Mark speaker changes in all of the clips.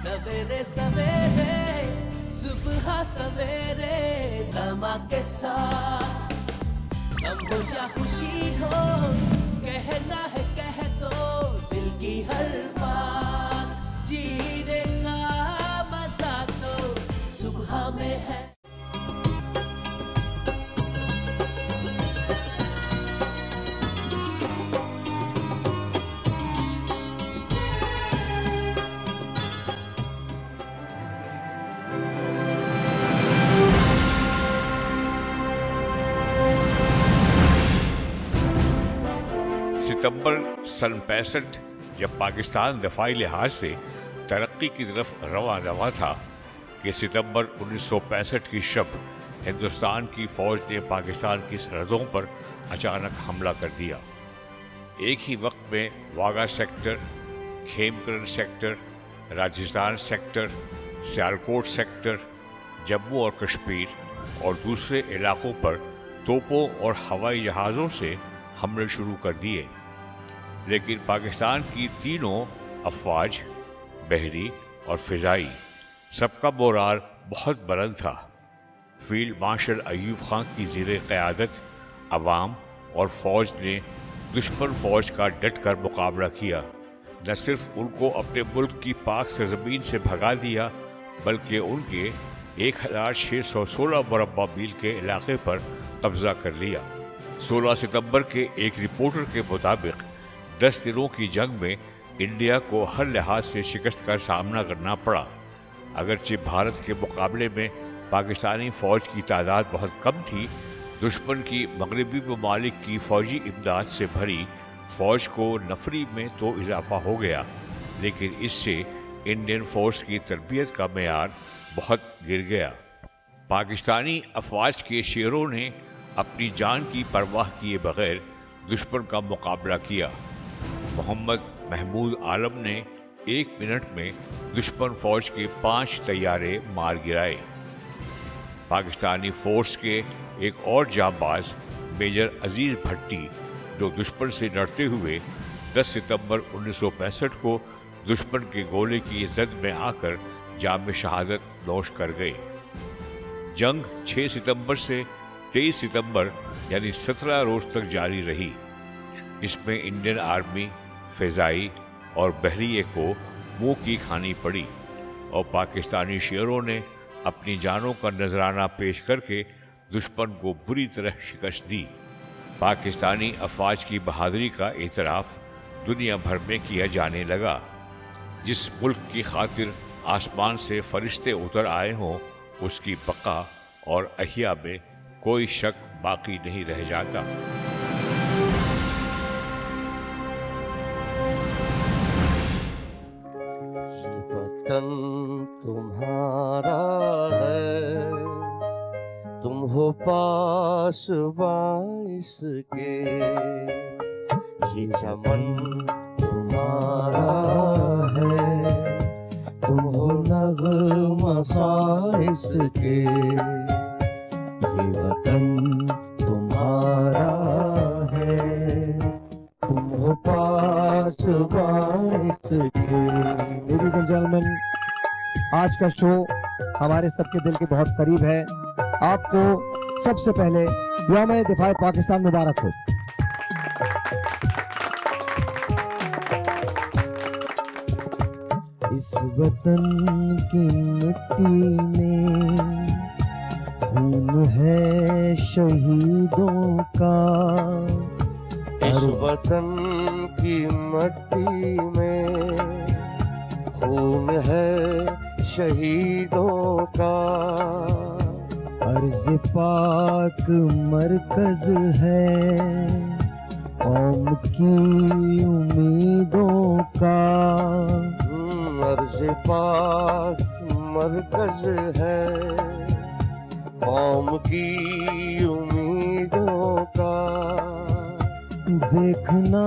Speaker 1: सवेरे सवेरे सुबह सवेरे समा के साथ गम हो या खुशी हो, कहना है कह दो दिल की हर बात। जीने का मजा तो सुबह में है।
Speaker 2: सितंबर सन 65 जब पाकिस्तान दफाई लिहाज से तरक्की की तरफ रवा था कि सितंबर 1965 की शब हिंदुस्तान की फौज ने पाकिस्तान की सरहदों पर अचानक हमला कर दिया। एक ही वक्त में Wagah sector, Khemkaran sector, Rajasthan sector, Sialkot sector, Jammu और कश्मीर और दूसरे इलाकों पर तोपों और हवाई जहाज़ों से हमले शुरू कर दिए। लेकिन पाकिस्तान की तीनों अफवाज, बहरी और फिजाई, सबका मोराल बहुत बुलंद था। फील्ड मार्शल अयूब खान की ज़ेरे क़यादत अवाम और फ़ौज ने दुश्मन फ़ौज का डट कर मुकाबला किया। न सिर्फ उनको अपने मुल्क की पाक सरज़मीन से भगा दिया, बल्कि उनके 1616 मुरब्बा मील के इलाके पर कब्जा कर लिया। 16 सितंबर के एक रिपोर्टर के मुताबिक 10 दिनों की जंग में इंडिया को हर लिहाज से शिकस्त का सामना करना पड़ा। अगरचे भारत के मुकाबले में पाकिस्तानी फ़ौज की तादाद बहुत कम थी, दुश्मन की मगरबी ममालिक की फ़ौजी इमदाद से भरी फ़ौज को नफरी में तो इजाफा हो गया, लेकिन इससे इंडियन फ़ोर्स की तरबियत का मेयार बहुत गिर गया। पाकिस्तानी अफवाज के शेरों ने अपनी जान की परवाह किए बगैर दुश्मन का मुकाबला किया। मोहम्मद महमूद आलम ने 1 मिनट में दुश्मन फौज के 5 तैयारे मार गिराए। पाकिस्तानी फोर्स के एक और जांबाज मेजर अजीज भट्टी, जो दुश्मन से लड़ते हुए 10 सितंबर 1965 को दुश्मन के गोले की जद में आकर जाम शहादत नोश कर गए। जंग 6 सितंबर से 23 सितंबर यानी 17 रोज तक जारी रही। इसमें इंडियन आर्मी, फिजाई और बहरिये को मुंह की खानी पड़ी और पाकिस्तानी शेरों ने अपनी जानों का नजराना पेश करके दुश्मन को बुरी तरह शिकस्त दी। पाकिस्तानी अफवाज की बहादुरी का एतराफ़ दुनिया भर में किया जाने लगा। जिस मुल्क की खातिर आसमान से फरिश्ते उतर आए हों, उसकी बका और अहिया में कोई शक बाकी नहीं रह जाता।
Speaker 3: वतन तुम्हारा है, तुम हो पासबां इसके, ये चमन तुम्हारा है, तुम हो नग़्मा इसके, ये वतन तुम्हारा है, तुम हो पासबां इसके।
Speaker 4: लेडीज एंड जेंटलमैन, आज का शो हमारे सबके दिल के बहुत करीब है। आपको सबसे पहले यौम दिफा पाकिस्तान मुबारक हो। इस वतन की मिट्टी में खून है शहीदों का,
Speaker 3: इस वतन की मिट्टी में खून है शहीदों का,
Speaker 4: अर्ज़ पाक मरकज है कौम की उम्मीदों का,
Speaker 3: अर्ज़ पाक मरकज है कौम की उम्मीदों का।
Speaker 4: देखना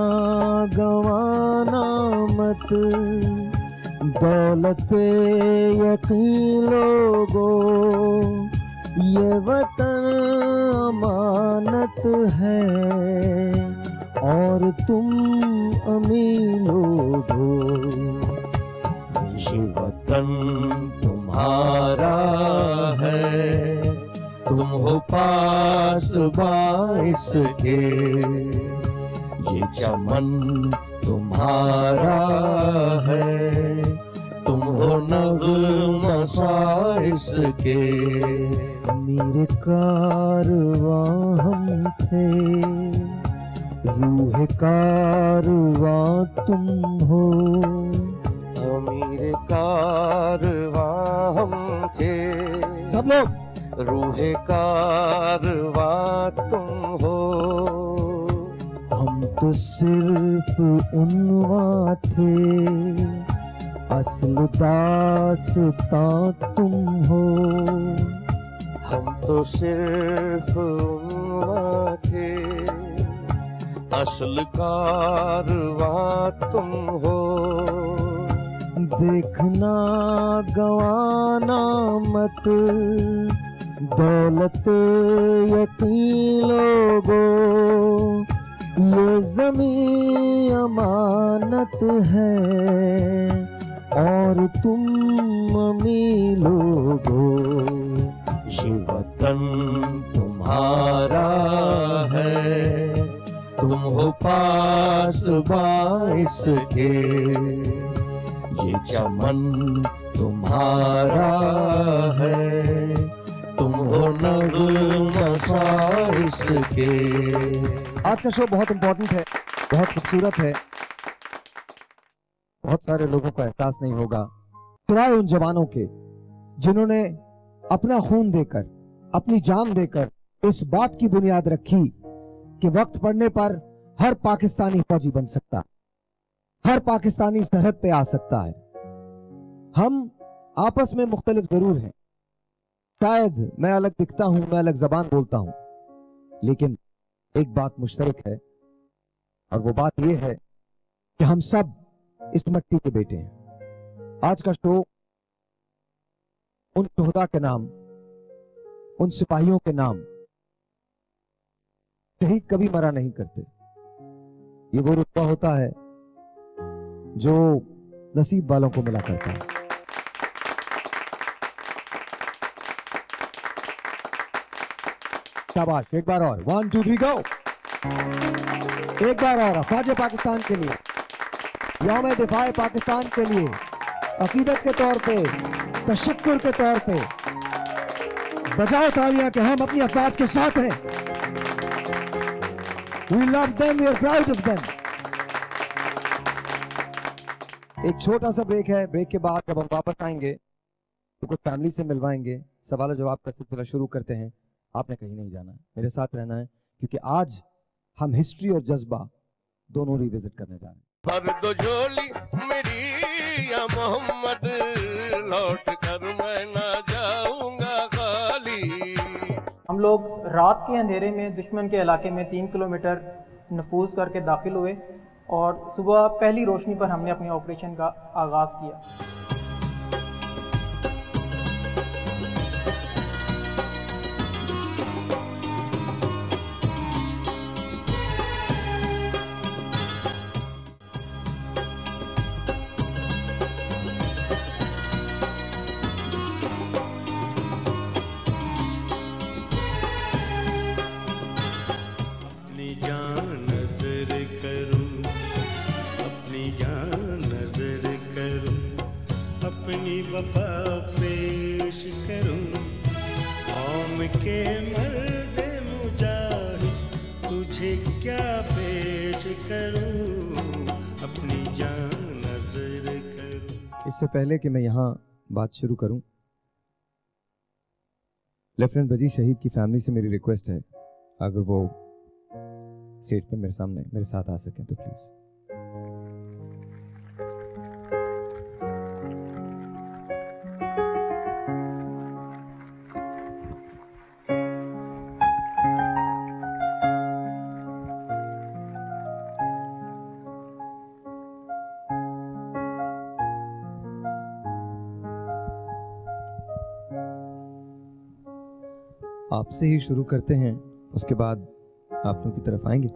Speaker 4: गवाना मत दौलत यकीन लोगों, ये वतन अमानत है और तुम अमीन लोगो।
Speaker 3: ये वतन तुम्हारा है, तुम हो पास बाइस के, ये चमन तुम्हारा है, तुम हो नग़्मा साइस के।
Speaker 4: मेरे कारवां हम थे, रूह कारवां तुम हो।
Speaker 3: अमीर कारवां हम थे,
Speaker 4: सब लोग।
Speaker 3: रूह कारवां तुम हो।
Speaker 4: हम तो सिर्फ उनवां थे, असल दास्तां तुम हो।
Speaker 3: हम तो सिर्फ उनवां थे, असल कारवां तुम हो।
Speaker 4: देखना गवाना मत दौलत यकीन लोगो, ये ज़मीं अमानत है और तुम अमीर लोगो।
Speaker 3: ये वतन तुम्हारा है, तुम हो पास बाइस के, ये चमन तुम्हारा है, तुम हो नग़्मा साइस के।
Speaker 4: आज का शो बहुत इम्पोर्टेंट है, बहुत खूबसूरत है। बहुत सारे लोगों को एहसास नहीं होगा, सिवाय उन जवानों के जिन्होंने अपना खून देकर, अपनी जान देकर इस बात की बुनियाद रखी कि वक्त पड़ने पर हर पाकिस्तानी फौजी बन सकता है, हर पाकिस्तानी सरहद पे आ सकता है। हम आपस में मुख्तलिफ जरूर हैं, शायद मैं अलग दिखता हूं, मैं अलग जबान बोलता हूं, लेकिन एक बात मुश्तरक है और वो बात यह है कि हम सब इस मिट्टी के बेटे हैं। आज का शो उन शोहदा के नाम, उन सिपाहियों के नाम। शहीद कभी मरा नहीं करते, ये वो रुतबा होता है जो नसीब वालों को मिला करता है। शाबाश, एक बार और, 1 2 3 गो। एक बार और अफवाज पाकिस्तान के लिए, यौम दिफाए पाकिस्तान के लिए, अकीदत के तौर पे, तशक्कुर के तौर पे बजाओ तालियां कि हम अपनी अफवाज के साथ हैं। We love them, we are proud of them. एक छोटा सा ब्रेक है, ब्रेक के बाद जब हम वापस आएंगे तो कुछ फैमिली से मिलवाएंगे, सवाल जवाब का सिलसिला शुरू करते हैं। आपने कहीं नहीं जाना है, मेरे साथ रहना है, क्योंकि आज हम हिस्ट्री और जज्बा दोनों रिविजिट करने जा रहे हैं।
Speaker 3: भर दो झोली मेरी या मोहम्मद, लौट कर मैं ना जाऊंगा खाली।
Speaker 5: हम लोग रात के अंधेरे में दुश्मन के इलाके में 3 किलोमीटर नफूज करके दाखिल हुए और सुबह पहली रोशनी पर हमने अपने ऑपरेशन का आगाज़ किया।
Speaker 6: वफा पेश करूं, कौम के मर्द मुजाहिद, तुझे क्या पेश करूं, अपनी जान नजर करूं।
Speaker 4: इससे पहले कि मैं यहाँ बात शुरू करूं, लेफ्टिनेंट बजी शहीद की फैमिली से मेरी रिक्वेस्ट है, अगर वो स्टेज पर मेरे सामने मेरे साथ आ सकें तो प्लीज। आपसे ही शुरू करते हैं, उसके बाद आप लोगों की तरफ आएंगे।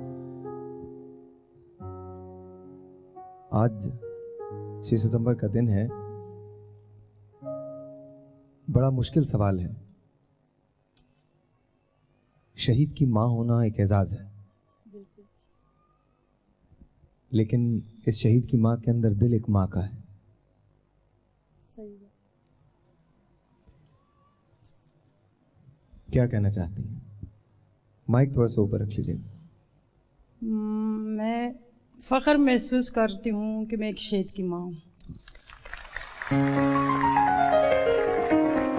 Speaker 4: आज 6 सितंबर का दिन है बड़ा मुश्किल सवाल है। शहीद की माँ होना एक एजाज़ है, लेकिन इस शहीद की माँ के अंदर दिल एक माँ का है। क्या कहना चाहती हैं? माइक थोड़ा सा ऊपर रख लीजिए।
Speaker 7: मैं फ़ख्र महसूस करती हूँ कि मैं एक शहीद की माँ हूँ,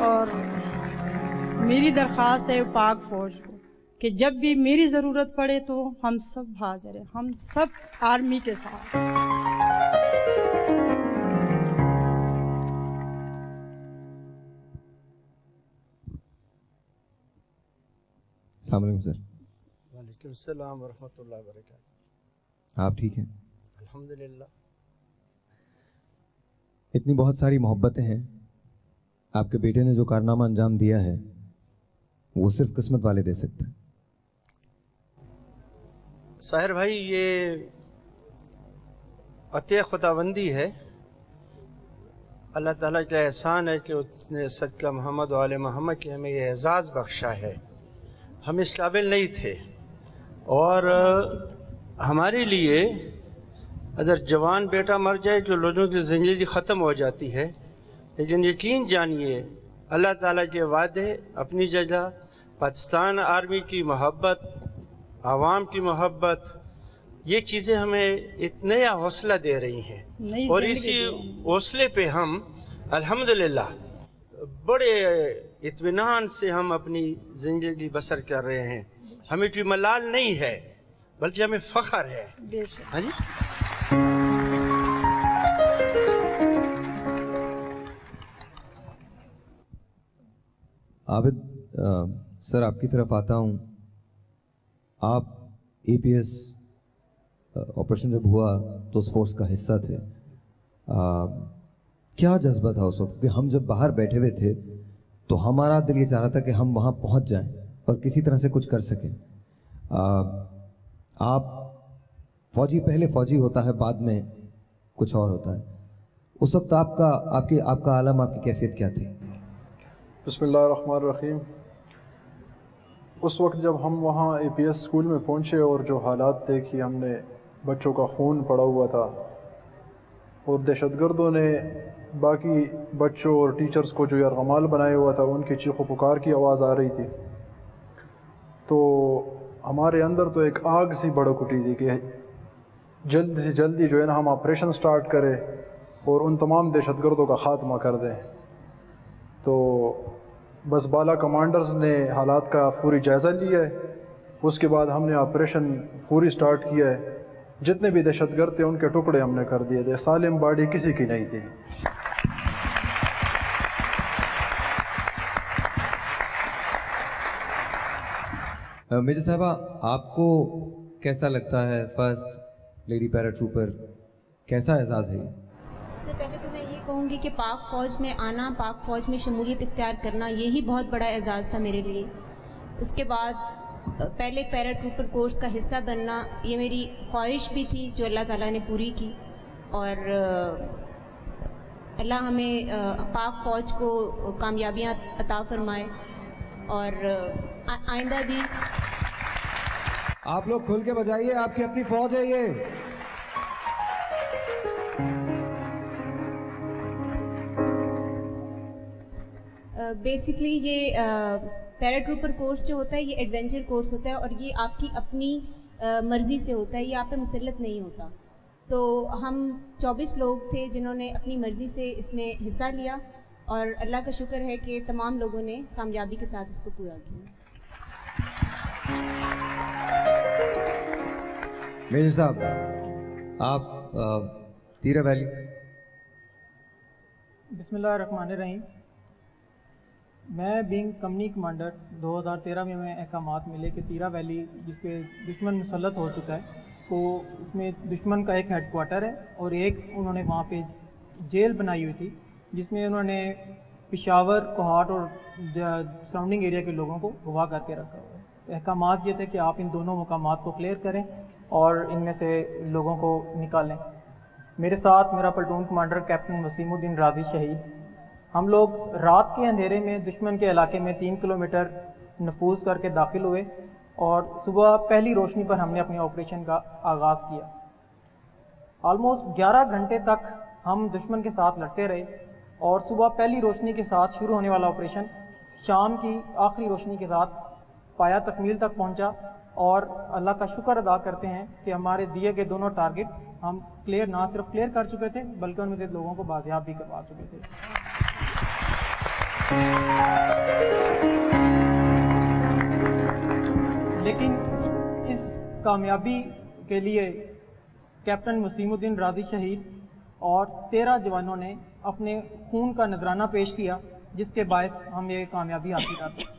Speaker 7: और मेरी दरख्वास्त है पाक फ़ौज को कि जब भी मेरी ज़रूरत पड़े तो हम सब हाज़िर हैं, हम सब आर्मी के साथ।
Speaker 4: अस्सलाम वालेकुम सर।
Speaker 8: वालेकुम सलाम व रहमतुल्लाहि व बरकातहू।
Speaker 4: आप ठीक हैं?
Speaker 8: अल्हम्दुलिल्लाह।
Speaker 4: इतनी बहुत सारी मोहब्बतें हैं। आपके बेटे ने जो कारनामा अंजाम दिया है वो सिर्फ किस्मत वाले दे सकते हैं।
Speaker 8: साहिर भाई, ये अते खुदाबंदी है, अल्लाह ताला का एहसान है कि उसने सच्चा मोहम्मद व आले मोहम्मद के हमें ये एजाज़ बख्शा है। हम इस काबिल नहीं थे, और हमारे लिए अगर जवान बेटा मर जाए तो लोगों की ज़िंदगी ख़त्म हो जाती है, लेकिन यकीन जानिए अल्लाह ताला के वादे अपनी जगह, पाकिस्तान आर्मी की मोहब्बत, आवाम की मोहब्बत, ये चीज़ें हमें एक नया हौसला दे रही हैं, और इसी हौसले पे हम अल्हम्दुलिल्लाह बड़े इत्मीनान से हम अपनी ज़िंदगी बसर कर रहे हैं। हमें कोई मलाल नहीं है, बल्कि हमें फ़ख्र है। हाँ जी।
Speaker 4: आबिद सर, आपकी तरफ आता हूँ। आप APS ऑपरेशन जब हुआ तो उस फोर्स का हिस्सा थे। क्या जज्बा था उस वक्त? कि हम जब बाहर बैठे हुए थे तो हमारा दिल ये चाह रहा था कि हम वहाँ पहुँच जाएं और किसी तरह से कुछ कर सकें। आप फौजी, पहले फौजी होता है, बाद में कुछ और होता है। उस वक्त आपका आलम, आपकी कैफियत क्या थी?
Speaker 9: बिस्मिल्लाहिर्रहमानिर्रहीम। उस वक्त जब हम वहाँ APS स्कूल में पहुँचे और जो हालात देखी हमने, बच्चों का खून पड़ा हुआ था, और दहशतगर्दों ने बाकी बच्चों और टीचर्स को जो यरगमाल बनाया हुआ था, उनकी चीखो पुकार की आवाज़ आ रही थी, तो हमारे अंदर तो एक आग सी भड़क उठी थी कि जल्दी से जल्दी जो है ना हम ऑपरेशन स्टार्ट करें और उन तमाम दहशतगर्दों का ख़ात्मा कर दें। तो बस बाला कमांडर्स ने हालात का पूरी जायज़ा लिया है। उसके बाद हमने ऑपरेशन पूरी स्टार्ट किया है। जितने भी दहशतगर्द थे उनके टुकड़े हमने कर दिए थे। सालिम बाड़ी किसी की नहीं थी।
Speaker 4: मेजर साहबा, आपको कैसा लगता है फर्स्ट लेडी पैराट्रूपर? कैसा एजाज़ है?
Speaker 10: सबसे पहले तो मैं ये कहूँगी कि पाक फ़ौज में आना, पाक फ़ौज में शमूलियत इख्तियार करना, यही बहुत बड़ा एजाज़ था मेरे लिए। उसके बाद पहले पैराट्रूपर कोर्स का हिस्सा बनना, ये मेरी ख्वाहिश भी थी जो अल्लाह ताला ने पूरी की, और अल्लाह हमें पाक फ़ौज को कामयाबियाँ अता फरमाए, और आइंदा भी।
Speaker 4: आप लोग खुल के बजाइए, आपकी अपनी फ़ौज है ये।
Speaker 10: बेसिकली ये पैराट्रूपर कोर्स जो होता है ये एडवेंचर कोर्स होता है, और ये आपकी अपनी मर्ज़ी से होता है, ये आप पे मुसल्लत नहीं होता। तो हम 24 लोग थे जिन्होंने अपनी मर्ज़ी से इसमें हिस्सा लिया, और अल्लाह का शुक्र है कि तमाम लोगों ने कामयाबी के साथ इसको पूरा किया।
Speaker 4: मेजर साहब, आप तीरा वैली।
Speaker 5: बिस्मिल्लाहिर्रहमानिर्रहीम। मैं बीइंग कंपनी कमांडर 2013 में मैं अहकामात मिले कि तीरा वैली जिस पे दुश्मन मुसल्लत हो चुका है, इसको उसमें दुश्मन का एक हेडक्वार्टर है और एक उन्होंने वहाँ पे जेल बनाई हुई थी, जिसमें उन्होंने पेशावर, कोहाट और सराउंडिंग एरिया के लोगों को अगवा करके रखा हुआ है। अहकामात ये थे कि आप इन दोनों मकामात को क्लियर करें और इनमें से लोगों को निकालें। मेरे साथ मेरा प्लाटून कमांडर कैप्टन वसीमुद्दीन राजी शहीद हम लोग रात के अंधेरे में दुश्मन के इलाके में 3 किलोमीटर नफूज करके दाखिल हुए और सुबह पहली रोशनी पर हमने अपने ऑपरेशन का आगाज़ किया। ऑलमोस्ट 11 घंटे तक हम दुश्मन के साथ लड़ते रहे और सुबह पहली रोशनी के साथ शुरू होने वाला ऑपरेशन शाम की आखिरी रोशनी के साथ पाया तकमील तक पहुंचा और अल्लाह का शुक्र अदा करते हैं कि हमारे दिए गए दोनों टारगेट हम क्लियर ना सिर्फ क्लियर कर चुके थे बल्कि उनमें से लोगों को बाजियाब भी करवा चुके थे। लेकिन इस कामयाबी के लिए कैप्टन वसीमुद्दीन राजी शहीद और 13 जवानों ने अपने खून का नजराना पेश किया, जिसके बायस हम ये कामयाबी हासिल कर सके।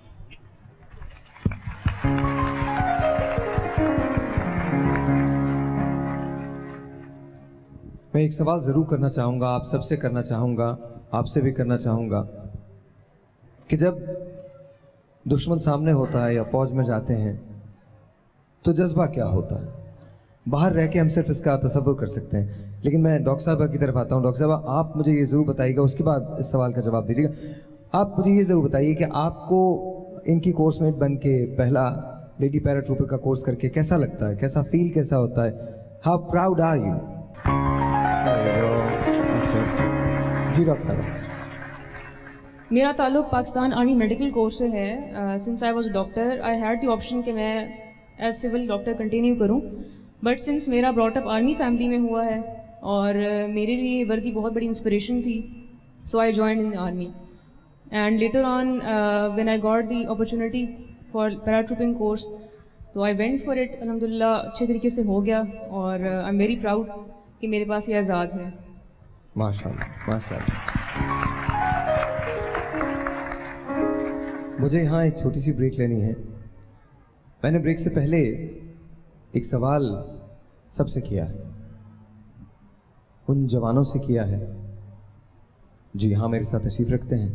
Speaker 4: मैं एक सवाल ज़रूर करना चाहूँगा, आप सबसे करना चाहूँगा, आपसे भी करना चाहूँगा कि जब दुश्मन सामने होता है या फौज में जाते हैं तो जज्बा क्या होता है? बाहर रह के हम सिर्फ इसका तसव्वुर कर सकते हैं, लेकिन मैं डॉक्टर साहबा की तरफ आता हूँ। डॉक्टर साहबा, आप मुझे ये ज़रूर बताइएगा, उसके बाद इस सवाल का जवाब दीजिएगा। आप मुझे ये ज़रूर बताइए कि आपको इनकी कोर्समेट बन के पहला लेडी पैराट्रूपर का कोर्स करके कैसा लगता है, कैसा फील कैसा होता है? How proud are you? जी डॉक्टर साहब।
Speaker 11: मेरा ताल्लुक पाकिस्तान आर्मी मेडिकल कोर्स से है। Since I was doctor I had the option कि मैं एज सिविल डॉक्टर कंटिन्यू करूं, बट सिंस मेरा ब्रॉटअप आर्मी फैमिली में हुआ है और मेरे लिए वर्दी बहुत बड़ी इंस्पिरेशन थी, so I joined in the army and later on when I got the opportunity for paratrooping course, तो आई वेंट फॉर इट। अल्हम्दुलिल्लाह अच्छे तरीके से हो गया और आई एम वेरी प्राउड कि मेरे पास ये एजाज़ है।
Speaker 4: माशाअल्लाह माशाअल्लाह। मुझे यहाँ एक छोटी सी ब्रेक लेनी है। मैंने ब्रेक से पहले एक सवाल सबसे किया है, उन जवानों से किया है जो यहाँ मेरे साथ तशरीफ रखते हैं,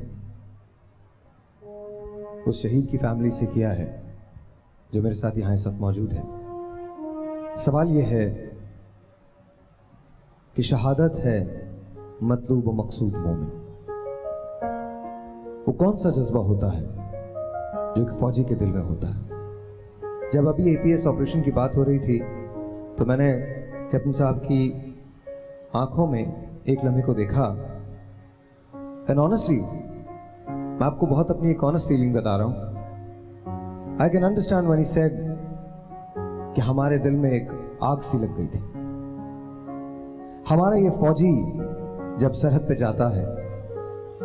Speaker 4: उस शहीद की फैमिली से किया है जो मेरे साथ यहाँ इस वक्त मौजूद है। सवाल यह है कि शहादत है मतलूब व मकसूद मोमिन, वो कौन सा जज्बा होता है जो कि फौजी के दिल में होता है? जब अभी एपीएस ऑपरेशन की बात हो रही थी तो मैंने कैप्टन साहब की आंखों में एक लम्हे को देखा एंड ऑनेस्टली मैं आपको बहुत अपनी एक ऑनेस्ट फीलिंग बता रहा हूं। I can understand when he said कि हमारे दिल में एक आग सी लग गई थी। हमारा ये फौजी जब सरहद पे जाता है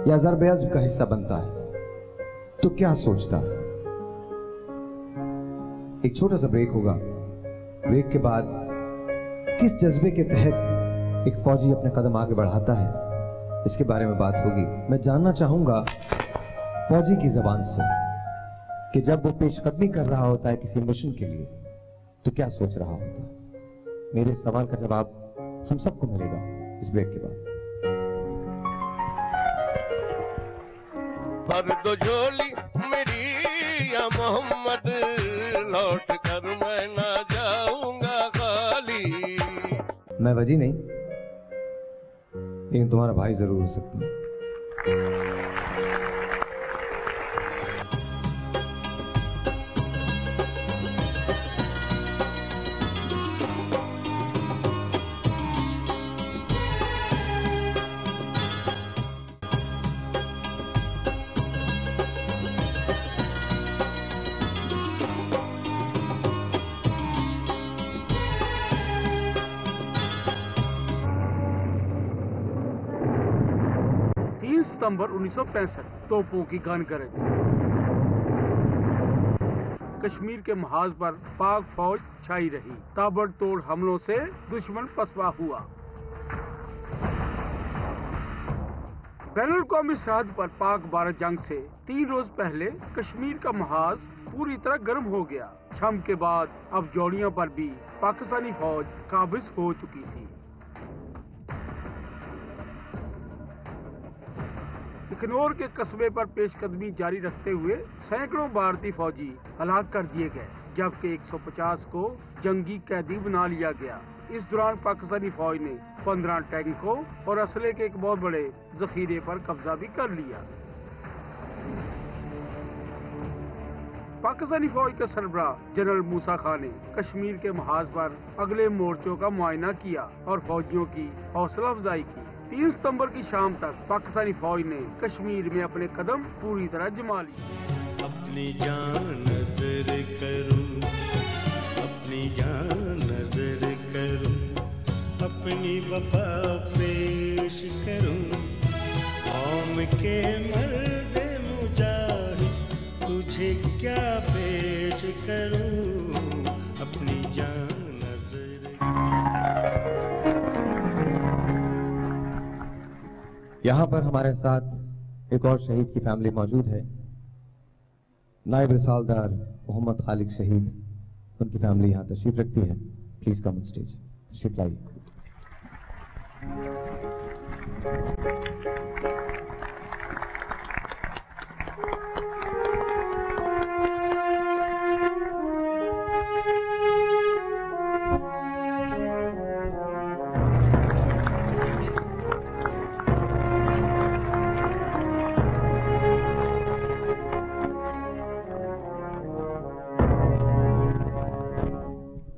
Speaker 4: या ज़र्ब-ए-अज़्ब का हिस्सा बनता है तो क्या सोचता है? एक छोटा सा ब्रेक होगा, ब्रेक के बाद किस जज्बे के तहत एक फौजी अपने कदम आगे बढ़ाता है, इसके बारे में बात होगी। मैं जानना चाहूंगा फौजी की जबान से कि जब वो पेशकदमी कर रहा होता है किसी मिशन के लिए तो क्या सोच रहा होता है। मेरे सवाल का जवाब हम सबको मिलेगा इस ब्रेक के बाद।
Speaker 3: भर दो झोली मेरी या मोहम्मद, लौट कर मैं ना जाऊंगा खाली।
Speaker 4: मैं वजी नहीं, लेकिन तुम्हारा भाई जरूर हो सकता है।
Speaker 12: सितंबर 1965 तोपों की गनगरज। कश्मीर के महाज पर पाक फौज छाई रही। ताबड़तोड़ हमलों से दुश्मन पसवा हुआ। बैनुल-अक़वामी सरहद पर पाक भारत जंग से 3 रोज पहले कश्मीर का महाज पूरी तरह गर्म हो गया। छम के बाद अब जोड़ियों पर भी पाकिस्तानी फौज काबिज हो चुकी थी। बिकनौर के कस्बे पर पेशकदमी जारी रखते हुए सैकड़ों भारतीय फौजी हलाक कर दिए गए, जबकि 150 को जंगी कैदी बना लिया गया। इस दौरान पाकिस्तानी फौज ने 15 टैंकों और असले के एक बहुत बड़े जखीरे पर कब्जा भी कर लिया। पाकिस्तानी फौज के सरबराह जनरल मूसा खान ने कश्मीर के महाज पर अगले मोर्चों का मुआयना किया और फौजियों की हौसला अफजाई की। 3 सितंबर की शाम तक पाकिस्तानी फौज ने कश्मीर में अपने कदम पूरी तरह जमा लिए।
Speaker 6: अपनी जान नजर करूं, अपनी जान नजर करूं, अपनी वफा पेश करूं, कौम के मर्द मुजाहिद तुझे क्या पेश करूं, अपनी जान नजर।
Speaker 4: यहाँ पर हमारे साथ एक और शहीद की फैमिली मौजूद है। नायब रिसालदार मोहम्मद खालिक शहीद, उनकी फैमिली यहाँ तशरीफ रखती है। प्लीज कम ऑन स्टेज, तशरीफ लाइए।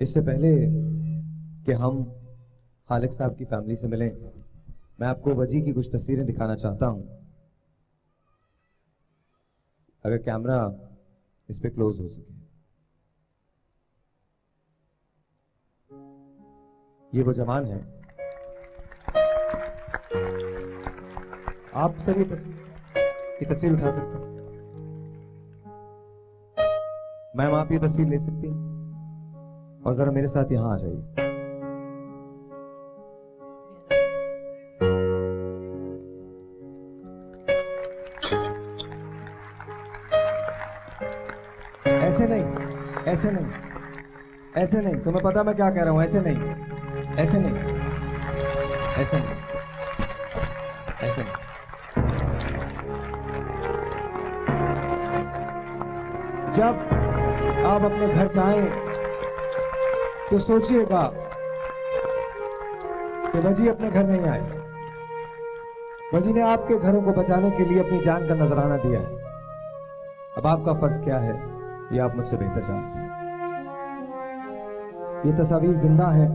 Speaker 4: इससे पहले कि हम खालिक साहब की फैमिली से मिलें, मैं आपको वजी की कुछ तस्वीरें दिखाना चाहता हूं। अगर कैमरा इस पे क्लोज हो सके। ये वो जवान है। आप सर ये तस्वीर उठा सकते हैं? मैम आप ये तस्वीर ले सकती हैं? और जरा मेरे साथ यहां आ जाइए। ऐसे नहीं, ऐसे नहीं, ऐसे नहीं। तुम्हें पता मैं क्या कह रहा हूं? ऐसे नहीं, ऐसे नहीं, ऐसे नहीं, ऐसे नहीं। जब आप अपने घर जाएं तो सोचिएगा कि वजी अपने घर नहीं आए। वजी ने आपके घरों को बचाने के लिए अपनी जान का नजराना दिया है। अब आपका फर्ज क्या है ये आप मुझसे बेहतर जानते हैं। ये तस्वीर जिंदा है।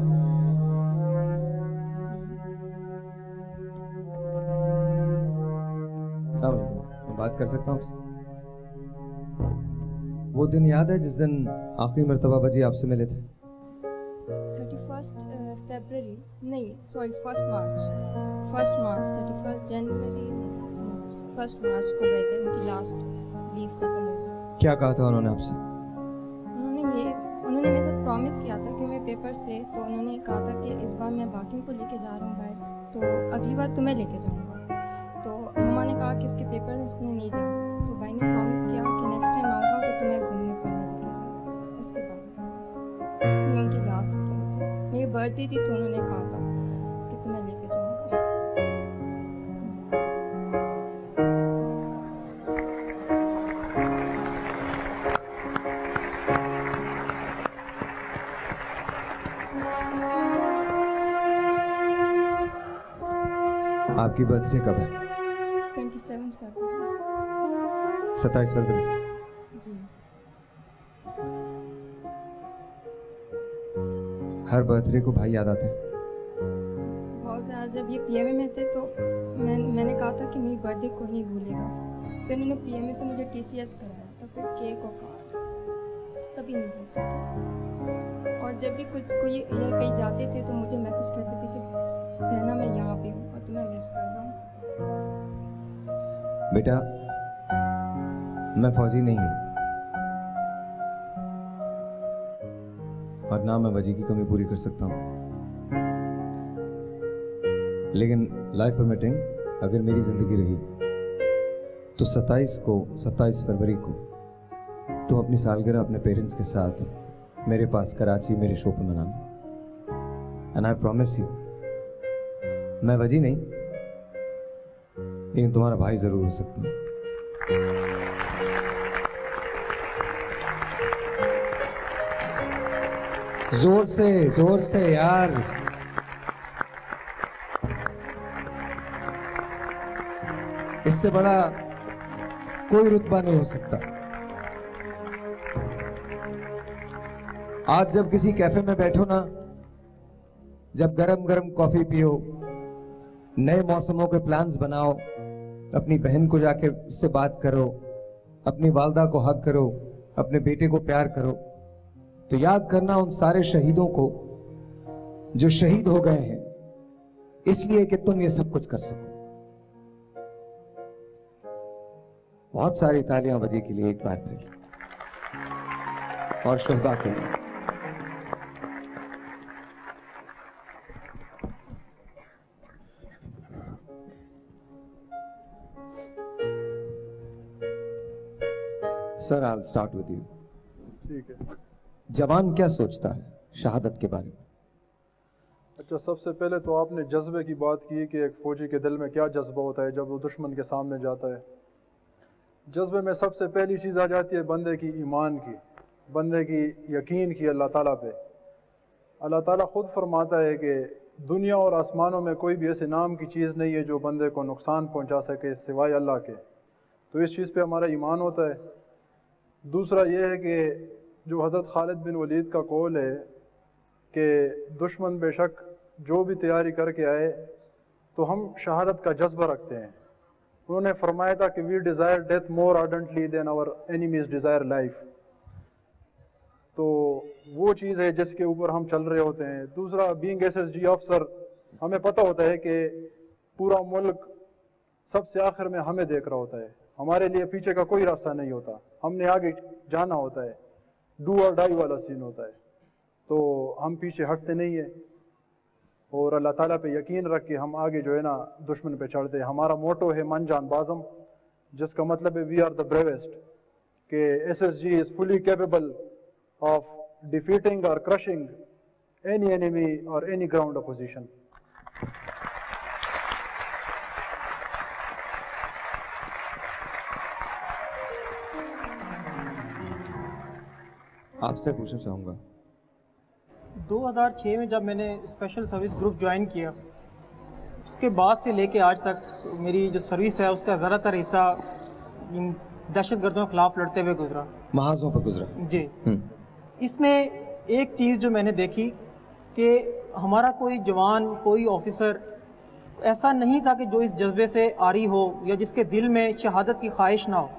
Speaker 4: साहब मैं बात कर सकता हूँ? वो दिन याद है जिस दिन आखिरी मर्तबा वजी आपसे मिले थे?
Speaker 13: 31 फरवरी नहीं, सॉरी 1 मार्च, 31 जनवरी, 1 मार्च को गए थे। उनकी लास्ट लीव खत्म हो गई।
Speaker 4: क्या कहा था उन्होंने आपसे?
Speaker 13: उन्होंने मेरे साथ प्रॉमिस किया था कि मेरे पेपर्स थे, तो उन्होंने कहा था कि इस बार मैं बाकियों को लेके जा रहा हूँ बाहर, तो अगली बार तुम्हें लेके जाऊँगा। तो मम्मा ने कहा कि इसके पेपर्स इसने नहीं जाना, तो भाई ने प्रॉमिस किया कि नेक्स्ट टाइम आऊँगा तो तुम्हें घूमने फिरने लेके आऊँगा। उसके बाद ये उनकी लास्ट मेरी बर्थडे थी, तो उन्होंने कहा था कि तुम्हें लेके जाऊँगा।
Speaker 4: आपकी बर्थडे कब है?
Speaker 13: 27 फरवरी।
Speaker 4: 27 फरवरी।
Speaker 13: जी।
Speaker 4: हर बर्थडे को भाई याद आते हैं?
Speaker 13: बहुत ज़्यादा। जब ये पीएमए में थे तो मैंने कहा था कि मेरी बर्थडे कोई नहीं भूलेगा, तो इन्होंने पीएमए से मुझे टीसीएस कराया था, फिर केक और कार्ड, कभी नहीं भूलते थे। और जब भी कोई कहीं जाते थे तो मुझे मैसेज करते थे कि बहना मैं यहाँ पे हूँ और तुम्हें मिस कर रहा हूँ।
Speaker 4: बेटा मैं फौजी नहीं हूँ और ना मैं वजी की कमी पूरी कर सकता हूँ, लेकिन लाइफ परमिटिंग अगर मेरी जिंदगी रही तो 27 फरवरी को तुम अपनी सालगिरह अपने पेरेंट्स के साथ मेरे पास कराची मेरे शो पर मनाना। एंड आई प्रॉमिस यू, मैं वजी नहीं लेकिन तुम्हारा भाई जरूर हो सकता हूँ। जोर से यार। इससे बड़ा कोई रुतबा नहीं हो सकता। आज जब किसी कैफे में बैठो ना, जब गरम गरम कॉफी पियो, नए मौसमों के प्लान्स बनाओ, अपनी बहन को जाके उससे बात करो, अपनी वालदा को हक करो, अपने बेटे को प्यार करो, तो याद करना उन सारे शहीदों को जो शहीद हो गए हैं इसलिए कि तुम ये सब कुछ कर सको। बहुत सारी तालियां बजी के लिए एक बार फिर, और शुभदा के लिए। Sir, I'll start with you.
Speaker 9: ठीक है।
Speaker 4: जवान क्या सोचता है शहादत के बारे में?
Speaker 9: अच्छा, सबसे पहले तो आपने जज्बे की बात की कि एक फ़ौजी के दिल में क्या जज्बा होता है जब वो दुश्मन के सामने जाता है। जज्बे में सबसे पहली चीज़ आ जाती है बंदे की ईमान की, बंदे की यकीन की अल्लाह ताला पे। अल्लाह ताला ख़ुद फरमाता है कि दुनिया और आसमानों में कोई भी ऐसे नाम की चीज़ नहीं है जो बंदे को नुकसान पहुंचा सके सिवाय अल्लाह के। तो इस चीज़ पे हमारा ईमान होता है। दूसरा ये है कि जो हज़रत खालिद बिन वलीद का कौल है कि दुश्मन बेशक जो भी तैयारी करके आए तो हम शहादत का जज्बा रखते हैं। उन्होंने फरमाया था कि we desire death more ardently than our enemies desire life. तो वो चीज़ है जिसके ऊपर हम चल रहे होते हैं। दूसरा, बीइंग SSG ऑफिसर, हमें पता होता है कि पूरा मुल्क सबसे आखिर में हमें देख रहा होता है, हमारे लिए पीछे का कोई रास्ता नहीं होता, हमने आगे जाना होता है, डू और डाई वाला सीन होता है। तो हम पीछे हटते नहीं है और अल्लाह ताला पे यकीन रख के हम आगे जो है ना दुश्मन पे चढ़ते हैं। हमारा मोटो है मन जान बाज़म, जिसका मतलब है वी आर द ब्रेवेस्ट, कि SSG is fully capable of defeating और क्रशिंग एनी एनिमी और एनी ग्राउंड अपोजिशन।
Speaker 4: आपसे पूछना चाहूँगा,
Speaker 5: 2006 में जब मैंने स्पेशल सर्विस ग्रुप ज्वाइन किया, उसके बाद से लेके आज तक मेरी जो सर्विस है उसका ज़्यादातर हिस्सा इन दहशतगर्दों के खिलाफ लड़ते हुए गुजरा,
Speaker 4: महाजों पर गुजरा
Speaker 5: जी। इसमें एक चीज़ जो मैंने देखी कि हमारा कोई जवान, कोई ऑफिसर ऐसा नहीं था कि जो इस जज्बे से आरी हो या जिसके दिल में शहादत की ख्वाहिश ना हो।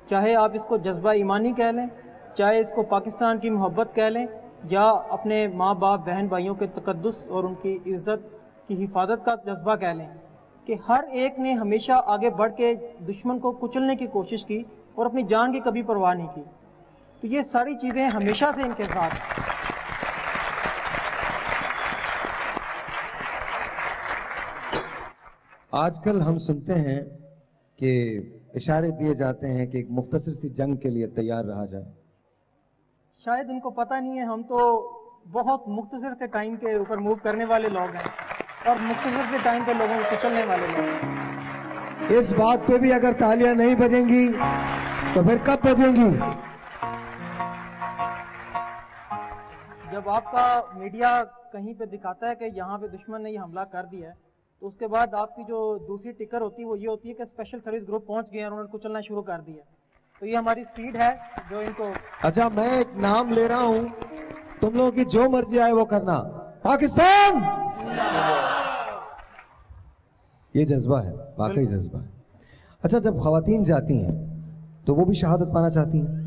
Speaker 5: चाहे आप इसको जज्बा ईमानी कह लें, चाहे इसको पाकिस्तान की मोहब्बत कह लें, या अपने माँ बाप बहन भाइयों के तकद्दुस और उनकी इज़्ज़त की हिफाजत का जज्बा कह लें, कि हर एक ने हमेशा आगे बढ़ के दुश्मन को कुचलने की कोशिश की और अपनी जान की कभी परवाह नहीं की। तो ये सारी चीज़ें हमेशा से इनके साथ।
Speaker 4: आजकल हम सुनते हैं कि इशारे दिए जाते हैं कि एक मुख्तसर सी जंग के लिए तैयार रहा जाए।
Speaker 5: शायद इनको पता नहीं है, हम तो बहुत मुख्तसर से टाइम के ऊपर मूव करने वाले लोग हैं और मुख्तसर से टाइम पे लोगों को कुचलने वाले लोग हैं।
Speaker 4: इस बात पे भी अगर तालियां नहीं बजेंगी तो फिर कब बजेंगी?
Speaker 5: जब आपका मीडिया कहीं पे दिखाता है कि यहाँ पे दुश्मन ने ये हमला कर दिया है, तो उसके बाद आपकी जो दूसरी टिकर होती है वो ये होती है कि स्पेशल सर्विस ग्रुप पहुंच गए और उन्होंने कुचलना शुरू कर दिया। तो ये हमारी स्पीड है जो इनको।
Speaker 4: अच्छा, मैं एक नाम ले रहा हूं, तुम लोगों की जो मर्जी आए वो करना। पाकिस्तान! ये जज्बा है, वाकई जज्बा है। अच्छा, जब खवातीन जाती हैं तो वो भी शहादत पाना चाहती हैं?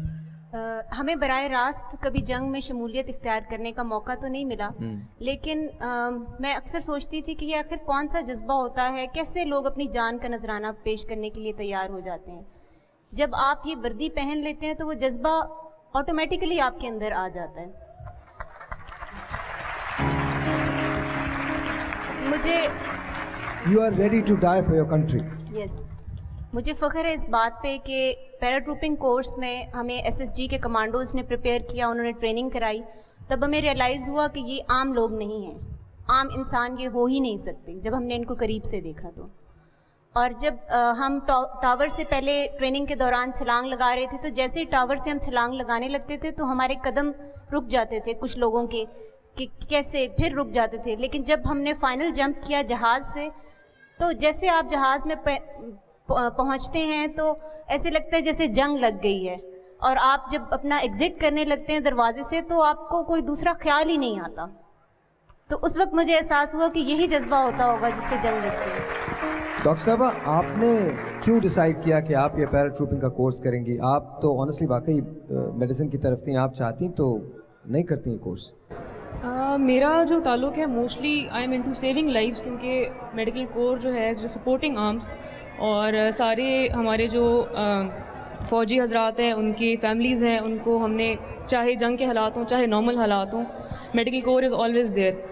Speaker 10: हमें बराह रास्त कभी जंग में शमूलियत इख्तियार करने का मौका तो नहीं मिला, लेकिन मैं अक्सर सोचती थी कि ये आखिर कौन सा जज्बा होता है, कैसे लोग अपनी जान का नजराना पेश करने के लिए तैयार हो जाते हैं। जब आप ये वर्दी पहन लेते हैं तो वो जज्बा ऑटोमेटिकली आपके अंदर आ जाता है। मुझे
Speaker 4: You are ready to die for your country.
Speaker 10: Yes. मुझे फ़ख्र है इस बात पे कि पैराट्रूपिंग कोर्स में हमें SSG के कमांडोज़ ने प्रिपेयर किया, उन्होंने ट्रेनिंग कराई। तब हमें रियलाइज़ हुआ कि ये आम लोग नहीं हैं, आम इंसान ये हो ही नहीं सकते जब हमने इनको करीब से देखा। तो और जब हम टावर से पहले ट्रेनिंग के दौरान छलांग लगा रहे थे, तो जैसे ही टावर से हम छलांग लगाने लगते थे तो हमारे कदम रुक जाते थे, कुछ लोगों के कि कैसे फिर रुक जाते थे। लेकिन जब हमने फाइनल जंप किया जहाज़ से, तो जैसे आप जहाज़ में पहुंचते हैं तो ऐसे लगता है जैसे जंग लग गई है, और आप जब अपना एग्जिट करने लगते हैं दरवाजे से तो आपको कोई दूसरा ख्याल ही नहीं आता। तो उस वक्त मुझे एहसास हुआ कि यही जज्बा होता होगा जिससे जंग लगती है।
Speaker 4: डॉक्टर साहबा, आपने क्यों डिसाइड किया कि आप ये पैराट्रूपिंग का कोर्स करेंगी? आप तो ऑनेस्टली वाकई मेडिसिन की तरफ थी, आप चाहती तो नहीं करती ये कोर्स?
Speaker 11: मेरा जो ताल्लुक़ है mostly I am into saving lives, क्योंकि मेडिकल कोर जो है जो सपोर्टिंग आर्म्स, और सारे हमारे जो फ़ौजी हजरात हैं उनकी फैमिलीज़ हैं, उनको हमने चाहे जंग के हालात हों चाहे नॉर्मल हालात हों, medical corps is always there.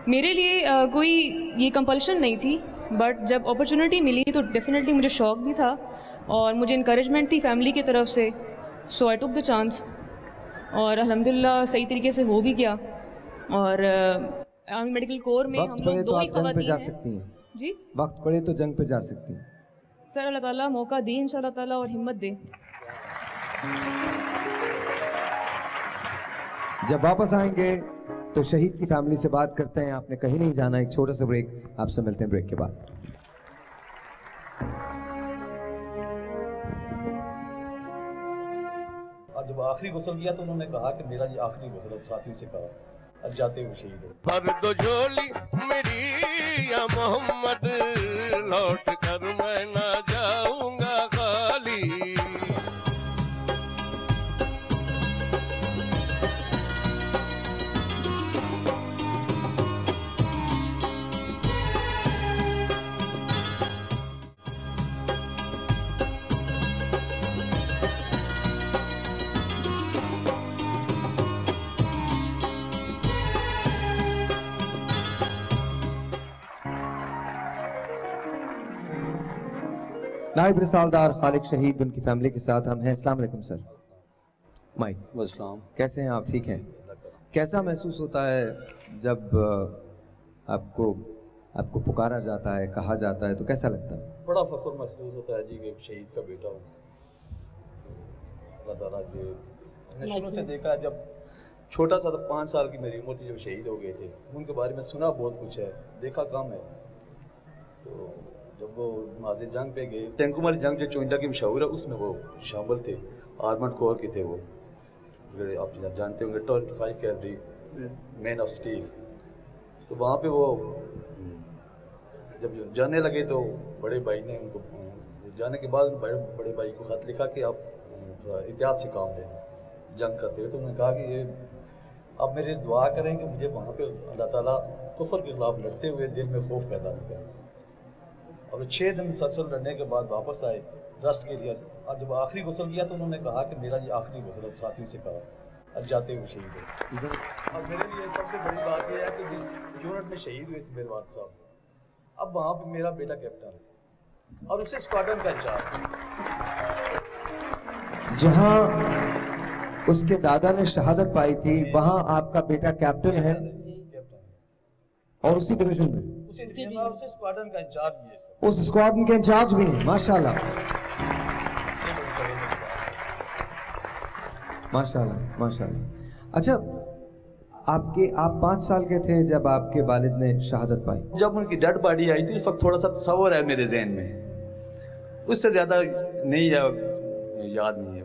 Speaker 11: मेरे लिए कोई ये कंपल्शन नहीं थी, बट जब अपॉर्चुनिटी मिली तो डेफिनेटली मुझे शौक भी था और मुझे इनकरेजमेंट थी फैमिली की तरफ से, सो आई टुक द चांस और अल्हम्दुलिल्लाह सही तरीके से हो भी गया। और आर्मी मेडिकल कोर में हम लोग दो ही
Speaker 4: जंग पे जा सकती हैं
Speaker 11: जी,
Speaker 4: वक्त पड़े तो जंग पे जा सकती हैं।
Speaker 11: सर अल्लाह ताला मौका दे इंशाल्लाह ताला और हिम्मत दे।
Speaker 4: जब वापस आएंगे तो शहीद की फैमिली से बात करते हैं। आपने कहीं नहीं जाना, एक छोटा सा ब्रेक, आपसे मिलते हैं ब्रेक के बाद।
Speaker 14: और जब आखिरी गुस्ल किया तो उन्होंने कहा कि मेरा ये आखिरी गुस्ल है, साथियों से कहा अब जाते हुए शहीद हो।
Speaker 3: भर दो झोली मेरी या मोहम्मद, लौट कर मैं ना जाऊंगा खाली।
Speaker 4: नायब रिसालदार खालिक शहीद, उनकी फैमिली के साथ हम हैं। अस्सलाम वालेकुम सर। माइक
Speaker 14: वस्सलाम।
Speaker 4: कैसे हैं आप? ठीक हैं। कैसा महसूस होता है जब आपको पुकारा जाता है, कहा जाता है, तो कैसा लगता है?
Speaker 14: बड़ा फख्र महसूस होता है जी कि शहीद का बेटा हूँ। अल्लाह ताला के मैंने शुरू से देखा, जब छोटा सा था 5 साल की मेरी उम्र थी जब शहीद हो गए थे। उनके बारे में सुना बहुत कुछ है, देखा कम है। तो जब वो नाज़े जंग पे गए, टेंकुमारी जंग जो चोइंडा की मशहूर है उसमें वो शामिल थे, आर्मर्ड कोर के थे वो, आप जानते होंगे 25 कैलरी मैन ऑफ स्टील। तो वहाँ पे वो जब जाने लगे तो बड़े भाई ने उनको जाने के बाद बड़े भाई को खत लिखा कि आप थोड़ा एहतियात से काम लेना जंग करते हुए। तो उन्होंने कहा कि ये आप मेरे दुआ करें कि मुझे वहाँ पे अल्लाह ताला कुफर के खिलाफ लड़ते हुए दिल में खौफ पैदा नहीं करें। और 6 दिन मुसलसल लड़ने के बाद वापस आए रस्ट के लिए, और जब आखिरी गुस्ल किया तो उन्होंने कहा कि मेरा ये आखिरी गुस्ल है, साथियों से कहा अब जाते हुए शहीद हो। और मेरे लिए सबसे बड़ी बात यह है कि जिस यूनिट में शहीद हुए थे मेरे वालिद साहब, अब वहाँ पे मेरा बेटा कैप्टन है और उसे स्क्वाड्रन का इंचार्ज।
Speaker 4: जहाँ उसके दादा ने शहादत पाई थी वहाँ आपका बेटा कैप्टन है और उसी डिवीजन में
Speaker 14: उसे स्क्वाड्रन का इंचार्ज भी है,
Speaker 4: उस स्क्वाड्रन के इंचार्ज भी हैं। माशाल्लाह माशाल्लाह माशाल्लाह। अच्छा, आप 5 साल के थे जब आपके वालिद ने शहादत पाई।
Speaker 14: जब उनकी डेड बॉडी आई थी उस वक्त थोड़ा सा तस्वर है मेरे जहन में, उससे ज्यादा नहीं है, याद नहीं है।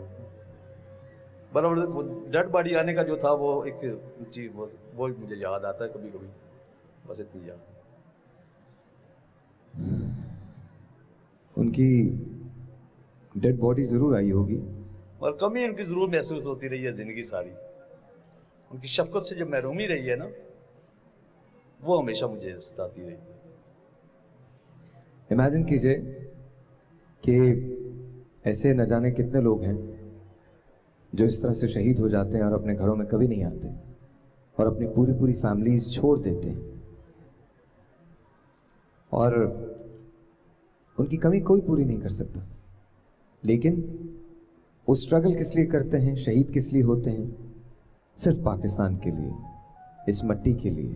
Speaker 14: बराबर वो डेड बॉडी आने का जो था वो एक चीज वो मुझे याद आता है कभी कभी, बस इतनी याद।
Speaker 4: उनकी डेड बॉडी जरूर आई होगी
Speaker 14: और कमी उनकी जरूर महसूस होती रही है जिंदगी सारी। उनकी शफकत से जो महरूमी रही है ना, वो हमेशा मुझे सताती रही।
Speaker 4: इमेजिन कीजिए कि ऐसे न जाने कितने लोग हैं जो इस तरह से शहीद हो जाते हैं और अपने घरों में कभी नहीं आते और अपनी पूरी फैमिलीज छोड़ देते हैं, और उनकी कमी कोई पूरी नहीं कर सकता। लेकिन वो स्ट्रगल किस लिए करते हैं, शहीद किस लिए होते हैं? सिर्फ पाकिस्तान के लिए, इस मट्टी के लिए,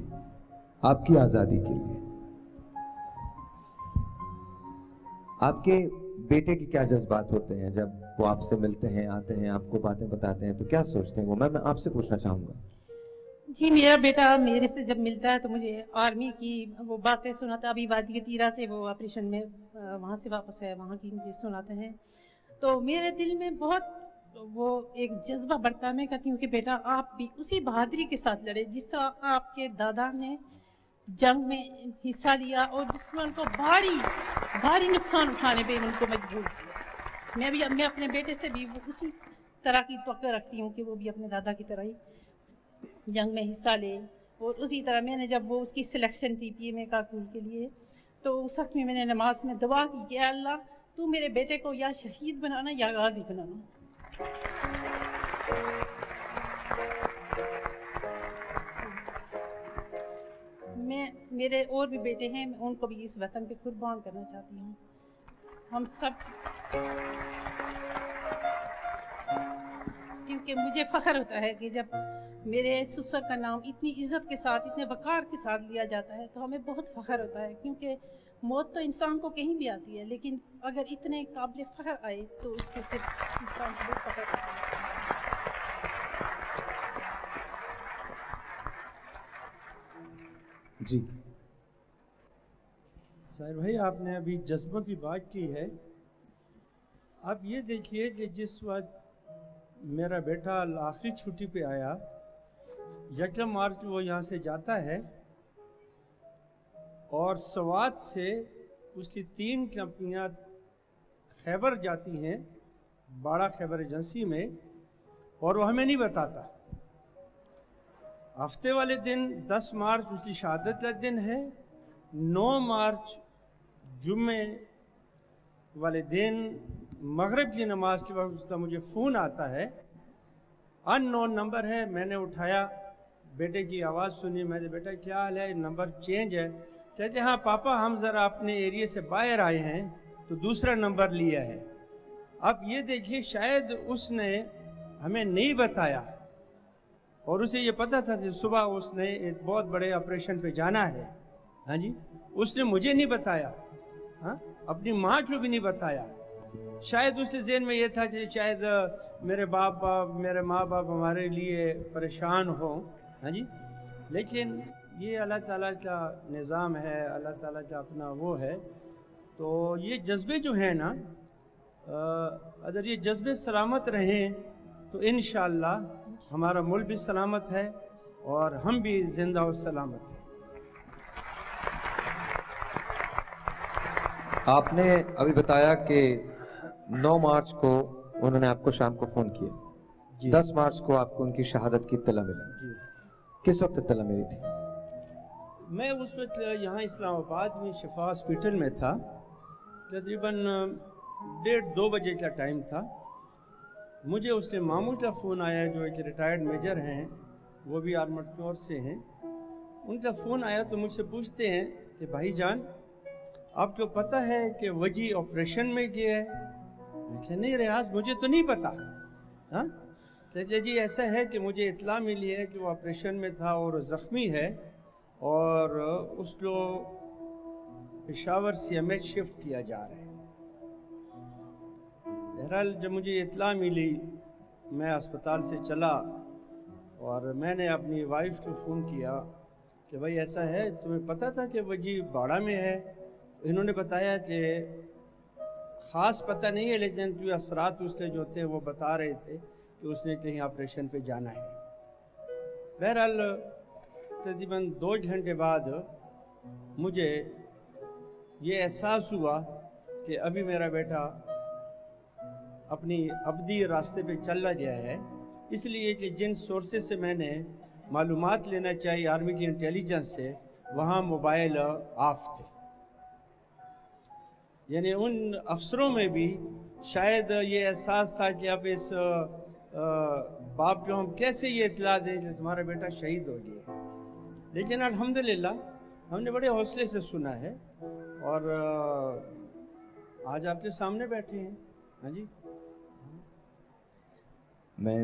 Speaker 4: आपकी आज़ादी के लिए।
Speaker 15: आपके बेटे के क्या जज्बात होते हैं जब वो आपसे मिलते हैं, आते हैं, आपको बातें बताते हैं, तो क्या सोचते हैं वो? मैं आपसे पूछना चाहूँगा।
Speaker 16: जी, मेरा बेटा मेरे से जब मिलता है तो मुझे आर्मी की वो बातें सुनाता है। अभी वादी के तीरा से वो ऑपरेशन में वहाँ से वापस है, वहाँ की मुझे सुनाते हैं। तो मेरे दिल में बहुत वो एक जज्बा बढ़ता है। मैं कहती हूँ कि बेटा आप भी उसी बहादुरी के साथ लड़े जिस तरह आपके दादा ने जंग में हिस्सा लिया और दुश्मन को भारी नुकसान उठाने पे उनको मजबूर किया। मैं अपने बेटे से भी उसी तरह की तवक्को रखती हूँ कि वो भी अपने दादा की तरह ही जंग में हिस्सा ले। और उसी तरह मैंने जब वो उसकी सिलेक्शन थी PMA कारकुन के लिए, तो उस वक्त में मैंने नमाज में दुआ की कि अल्लाह तू मेरे बेटे को या शहीद बनाना या गाजी बनाना। मेरे और भी बेटे हैं, मैं उनको भी इस वतन पे कुर्बान करना चाहती हूँ। हम सब, क्योंकि मुझे फ़ख्र होता है कि जब मेरे ससुर का नाम इतनी इज़्ज़त के साथ, इतने वक़ार के साथ लिया जाता है तो हमें बहुत फ़ख्र होता है। क्योंकि मौत तो इंसान को कहीं भी आती है, लेकिन अगर इतने काबिल फ़ख्र आए तो उसको फिर इंसान को बहुत फ़ख्र होता है।
Speaker 15: जी
Speaker 8: साहिर भाई, आपने अभी जज्बों की बात की है। आप ये देखिए कि जिस वक्त मेरा बेटा आखिरी छुट्टी पे आया, 1 मार्च वो यहाँ से जाता है और सवात से उसकी 3 कंपनियाँ खैबर जाती हैं, बाड़ा खैबर एजेंसी में, और वो हमें नहीं बताता। हफ्ते वाले दिन 10 मार्च उसकी शहादत का दिन है। 9 मार्च जुम्मे वाले दिन मगरिब की नमाज के वक्त उसका मुझे फ़ोन आता है, अननोन नंबर है। मैंने उठाया, बेटे की आवाज़ सुनी। मैंने, बेटा क्या हाल है, नंबर चेंज है। कहते हाँ पापा, हम ज़रा अपने एरिया से बाहर आए हैं तो दूसरा नंबर लिया है। अब ये देखिए, शायद उसने हमें नहीं बताया और उसे ये पता था कि सुबह उसने एक बहुत बड़े ऑपरेशन पे जाना है। हाँ जी, उसने मुझे नहीं बताया, हाँ, अपनी माँ को भी नहीं बताया। शायद उसके ज़हन में ये था कि शायद मेरे माँ बाप हमारे लिए परेशान हो। हाँ जी, लेकिन ये अल्लाह ताला का निज़ाम है, अल्लाह ताला का अपना वो है। तो ये जज्बे जो हैं ना, अगर ये जज्बे सलामत रहें तो इंशाअल्लाह हमारा मुल्क भी सलामत है और हम भी जिंदा और सलामत हैं।
Speaker 15: आपने अभी बताया कि 9 मार्च को उन्होंने आपको शाम को फ़ोन किया, 10 मार्च को आपको उनकी शहादत की इत्तला मिली। किस वक्त इत्तला मिली थी?
Speaker 8: मैं उस वक्त यहाँ इस्लामाबाद में शिफा हॉस्पिटल में था। तकरीबन 1:30-2 बजे का टाइम था। मुझे उसके मामू का फ़ोन आया, जो एक रिटायर्ड मेजर हैं, वो भी आर्मड कोर से हैं। उनका फ़ोन आया तो मुझसे पूछते हैं कि भाईजान आपको पता है कि वजी ऑपरेशन में गया है? मुझे नहीं रियाज, मुझे तो नहीं पता। हाँ, कहते जी ऐसा है कि मुझे इत्तला मिली है कि वो ऑपरेशन में था और ज़ख्मी है और उसको पेशावर CMH शिफ्ट किया जा रहा है। बहरहाल जब मुझे इत्तला मिली, मैं अस्पताल से चला और मैंने अपनी वाइफ को फ़ोन किया कि भाई ऐसा है, तुम्हें पता था कि वजी बाड़ा में है? इन्होंने बताया कि ख़ास पता नहीं है, लेकिन जो असरात उसके जो थे वो बता रहे थे कि उसने कहीं ऑपरेशन पे जाना है। बहरहाल तकरीबन 2 घंटे बाद मुझे ये एहसास हुआ कि अभी मेरा बेटा अपनी अबदी रास्ते पे चला गया है। इसलिए कि जिन सोर्सेज से मैंने मालूमात लेना चाहिए आर्मी की इंटेलिजेंस से, वहाँ मोबाइल ऑफ थे। यानी उन अफसरों में भी शायद ये एहसास था कि अब इस बाप को हम कैसे ये इत्तला दें कि तुम्हारा बेटा शहीद हो गया। लेकिन अल्हम्दुलिल्लाह हमने बड़े हौसले से सुना है और आज आपके सामने बैठे हैं। हाँ जी,
Speaker 15: मैं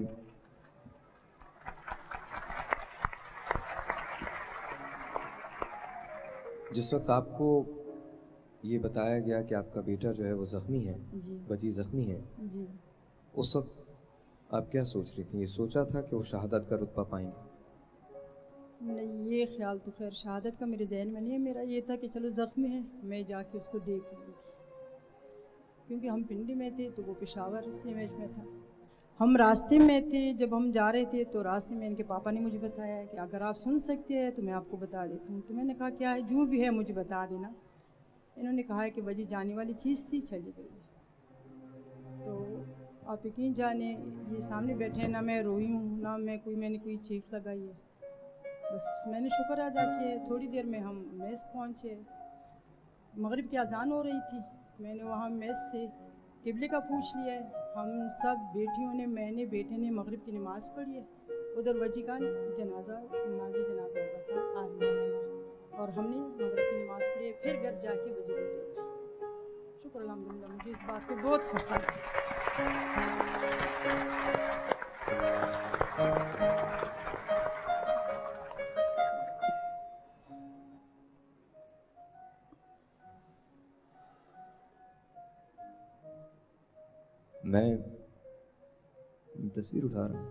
Speaker 15: जिस वक्त आपको ये बताया गया कि आपका बेटा जो है वो ज़ख्मी है,
Speaker 7: जी।
Speaker 15: वजी ज़ख्मी है।
Speaker 7: जी।
Speaker 15: उस वक्त आप क्या सोच रही थी? ये सोचा था कि वो शहादत का रुतबा पाएंगे?
Speaker 7: नहीं, ये ख्याल तो खैर शहादत का मेरे जहन में नहीं है। मेरा ये था कि चलो ज़ख्मी है, मैं जाके उसको देख लूँगी, क्योंकि हम पिंडी में थे तो वो पेशावर सीमेज में था। हम रास्ते में थे, जब हम जा रहे थे तो रास्ते में इनके पापा ने मुझे बताया कि अगर आप सुन सकते हैं तो मैं आपको बता देता हूँ। तो मैंने कहा क्या है, जो भी है मुझे बता देना। इन्होंने कहा कि वजी जाने वाली चीज़ थी, चली गई। तो आप यकीन जाने, ये सामने बैठे हैं, ना मैं रोई हूँ ना मैंने कोई चीख लगाई है। बस मैंने शुक्र अदा किया। थोड़ी देर में हम मेस पहुँचे, मगरिब की अजान हो रही थी। मैंने वहाँ मेस से किबले का पूछ लिया है। हम सब बेटियों ने, मैंने, बेटे ने मगरिब की नमाज़ पढ़ी है। उधर वजी का जनाजा हो रहा था आर्मी में, और हमने मगरिब की नमाज़ पढ़ी है। फिर घर जाके वजी को देखा। शुक्र अल्हम्दुलिल्लाह, मुझे इस बात पे बहुत फ़ख्र है।
Speaker 15: मैं तस्वीर उठा रहा हूँ।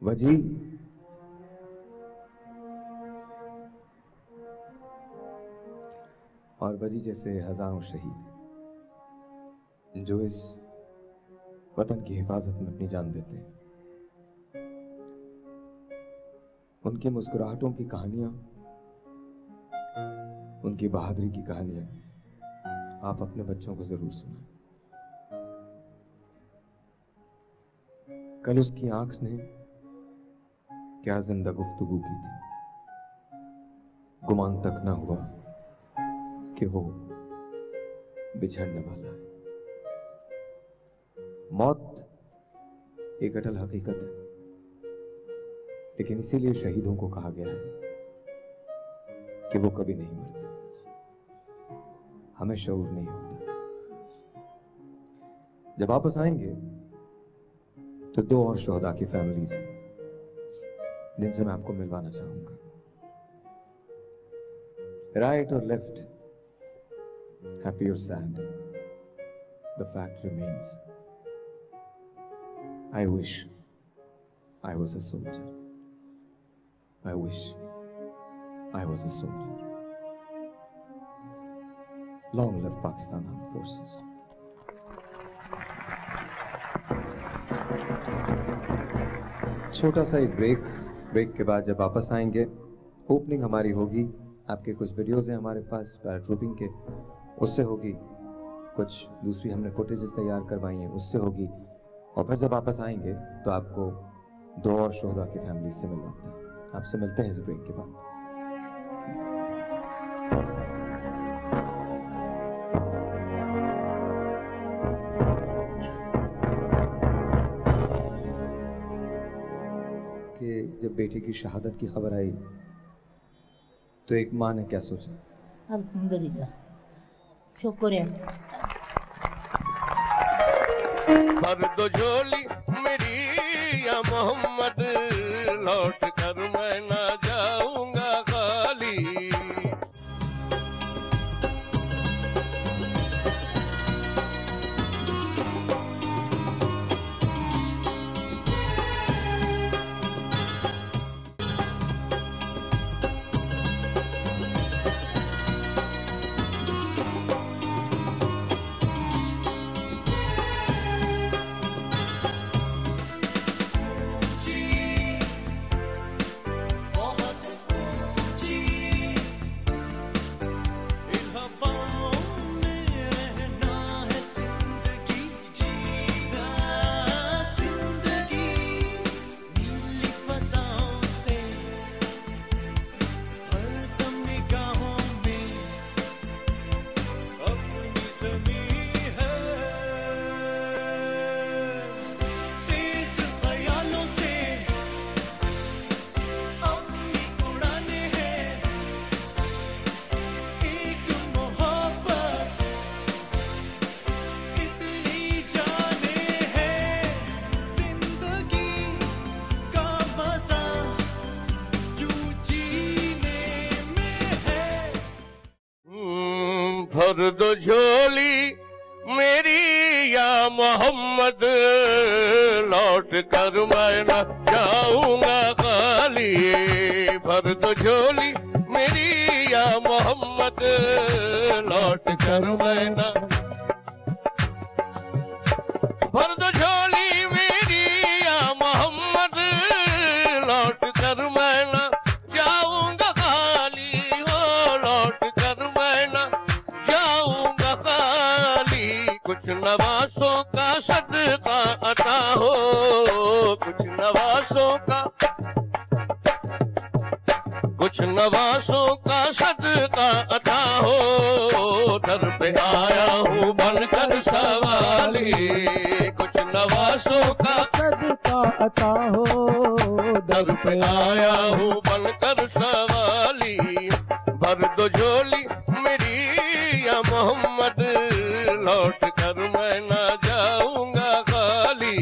Speaker 15: वजी और वजी जैसे हजारों शहीद जो इस वतन की हिफाजत में अपनी जान देते हैं, उनकी मुस्कुराहटों की कहानियां, उनकी बहादुरी की कहानियां आप अपने बच्चों को जरूर सुनाएं। कल उसकी आंख ने क्या जिंदा गुफ्तगू की थी, गुमान तक ना हुआ कि वो बिछड़ने वाला है। मौत एक अटल हकीकत है, लेकिन इसीलिए शहीदों को कहा गया है कि वो कभी नहीं मरते, हमें शऊर नहीं होता। जब वापस आएंगे तो 2 और शोहदा की फैमिलीज हैं जिनसे मैं आपको मिलवाना चाहूंगा। राइट और लेफ्ट, हैप्पी और sad, the fact remains, I wish I was a soldier. I wish I was a soldier. Long live Pakistan Armed Forces. छोटा सा एक ब्रेक के बाद जब वापस आएंगे, ओपनिंग हमारी होगी। आपके कुछ वीडियोज़ हैं हमारे पास पैराट्रूपिंग के, उससे होगी। कुछ दूसरी हमने फुटेजेस तैयार करवाई हैं, उससे होगी। और फिर जब वापस आएंगे तो आपको 2 और शोहदा की फैमिली से मिलवाते हैं। आपसे मिलते हैं इस ब्रेक के बाद। कि जब बेटे की शहादत की खबर आई तो एक माँ ने क्या सोचा?
Speaker 17: अल्हम्दुलिल्लाह, शुक्र है।
Speaker 3: भर दो झोली मेरी या मोहम्मद, लौट कर मैं ना जाऊंगा खाली। भर दो झोली मेरी या मोहम्मद, लौट कर मैं न जाऊंगा खाली। भर दो झोली मेरी या मोहम्मद, लौट कर मैं न, भर दो झोली मेरी या मोहम्मद, लौट कर मैं न जाऊंगा खाली। हो लौट कर मैं न जाऊंगा खाली। कुछ नवासों का सदका अता हो, कुछ नवासों का, कुछ नवासों का सदका अता हो। दर पे आया हूँ बनकर सवाली, कुछ नवासों का
Speaker 4: सदका अता हो।
Speaker 3: दर पे आया हूँ बनकर सवाली। भर दो झोली मेरी या मोहम्मद, लौट कर मैं ना जाऊंगा खाली।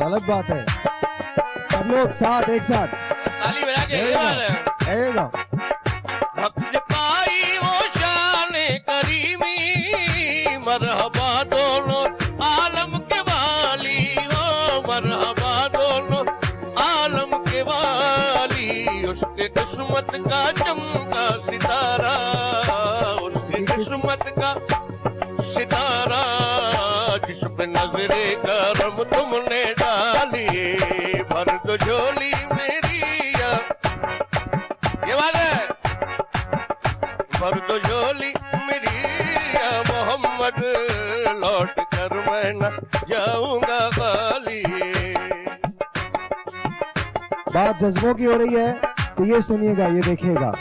Speaker 4: गलत बात है। सब लोग साथ, एक साथ
Speaker 3: ताली बजा के हफ्ज पाई वो शान करीमी, मरहबा दोनों आलम के वाली हो, मरहबा दोनों आलम के वाली। उसके किस्मत का चमका सितारा, उसकी किस्मत का सितारा, जिस पे नजरे करम तुमने डाली। भर दो झोली मेरी या, ये बात है, भर दो झोली मेरी या मोहम्मद, लौट कर मैं न जाऊंगा खाली।
Speaker 4: बात जज्बों की हो रही है तो ये सुनिएगा, ये देखिएगा,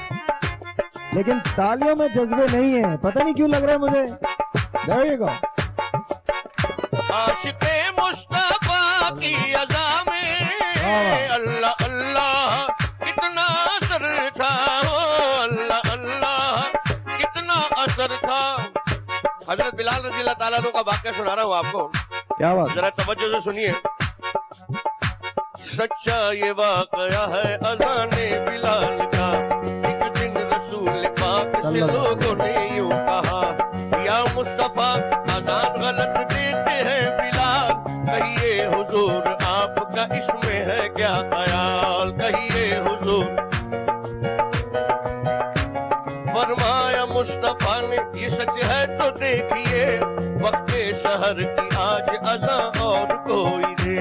Speaker 4: लेकिन तालियों में जज्बे नहीं है। पता नहीं क्यों लग रहा है मुझे। There you go.
Speaker 3: आशिक़े मुस्तफा की अज़ा में अल्लाह अल्लाह कितना असर था, हो अल्लाह अल्लाह कितना असर था। हजरत बिलाल रज़ी अल्लाह ताला अन्हु का वाक़या सुना रहा हूँ आपको,
Speaker 4: क्या बात,
Speaker 3: जरा तवज्जो से सुनिए। सच्चा ये वाक़या है अज़ाने बिलाल का। एक दिन रसूल पाक से लोगों ने यूं कहा, या मुस्तफा अज़ान गलत देते हैं बिलाल, कहिए हुजूर आपका इसमें है क्या ख्याल, कहिए हुजूर। फरमाया मुस्तफा ने ये सच है तो देखिए, वक्ते शहर की आज अज़ान और कोई दे।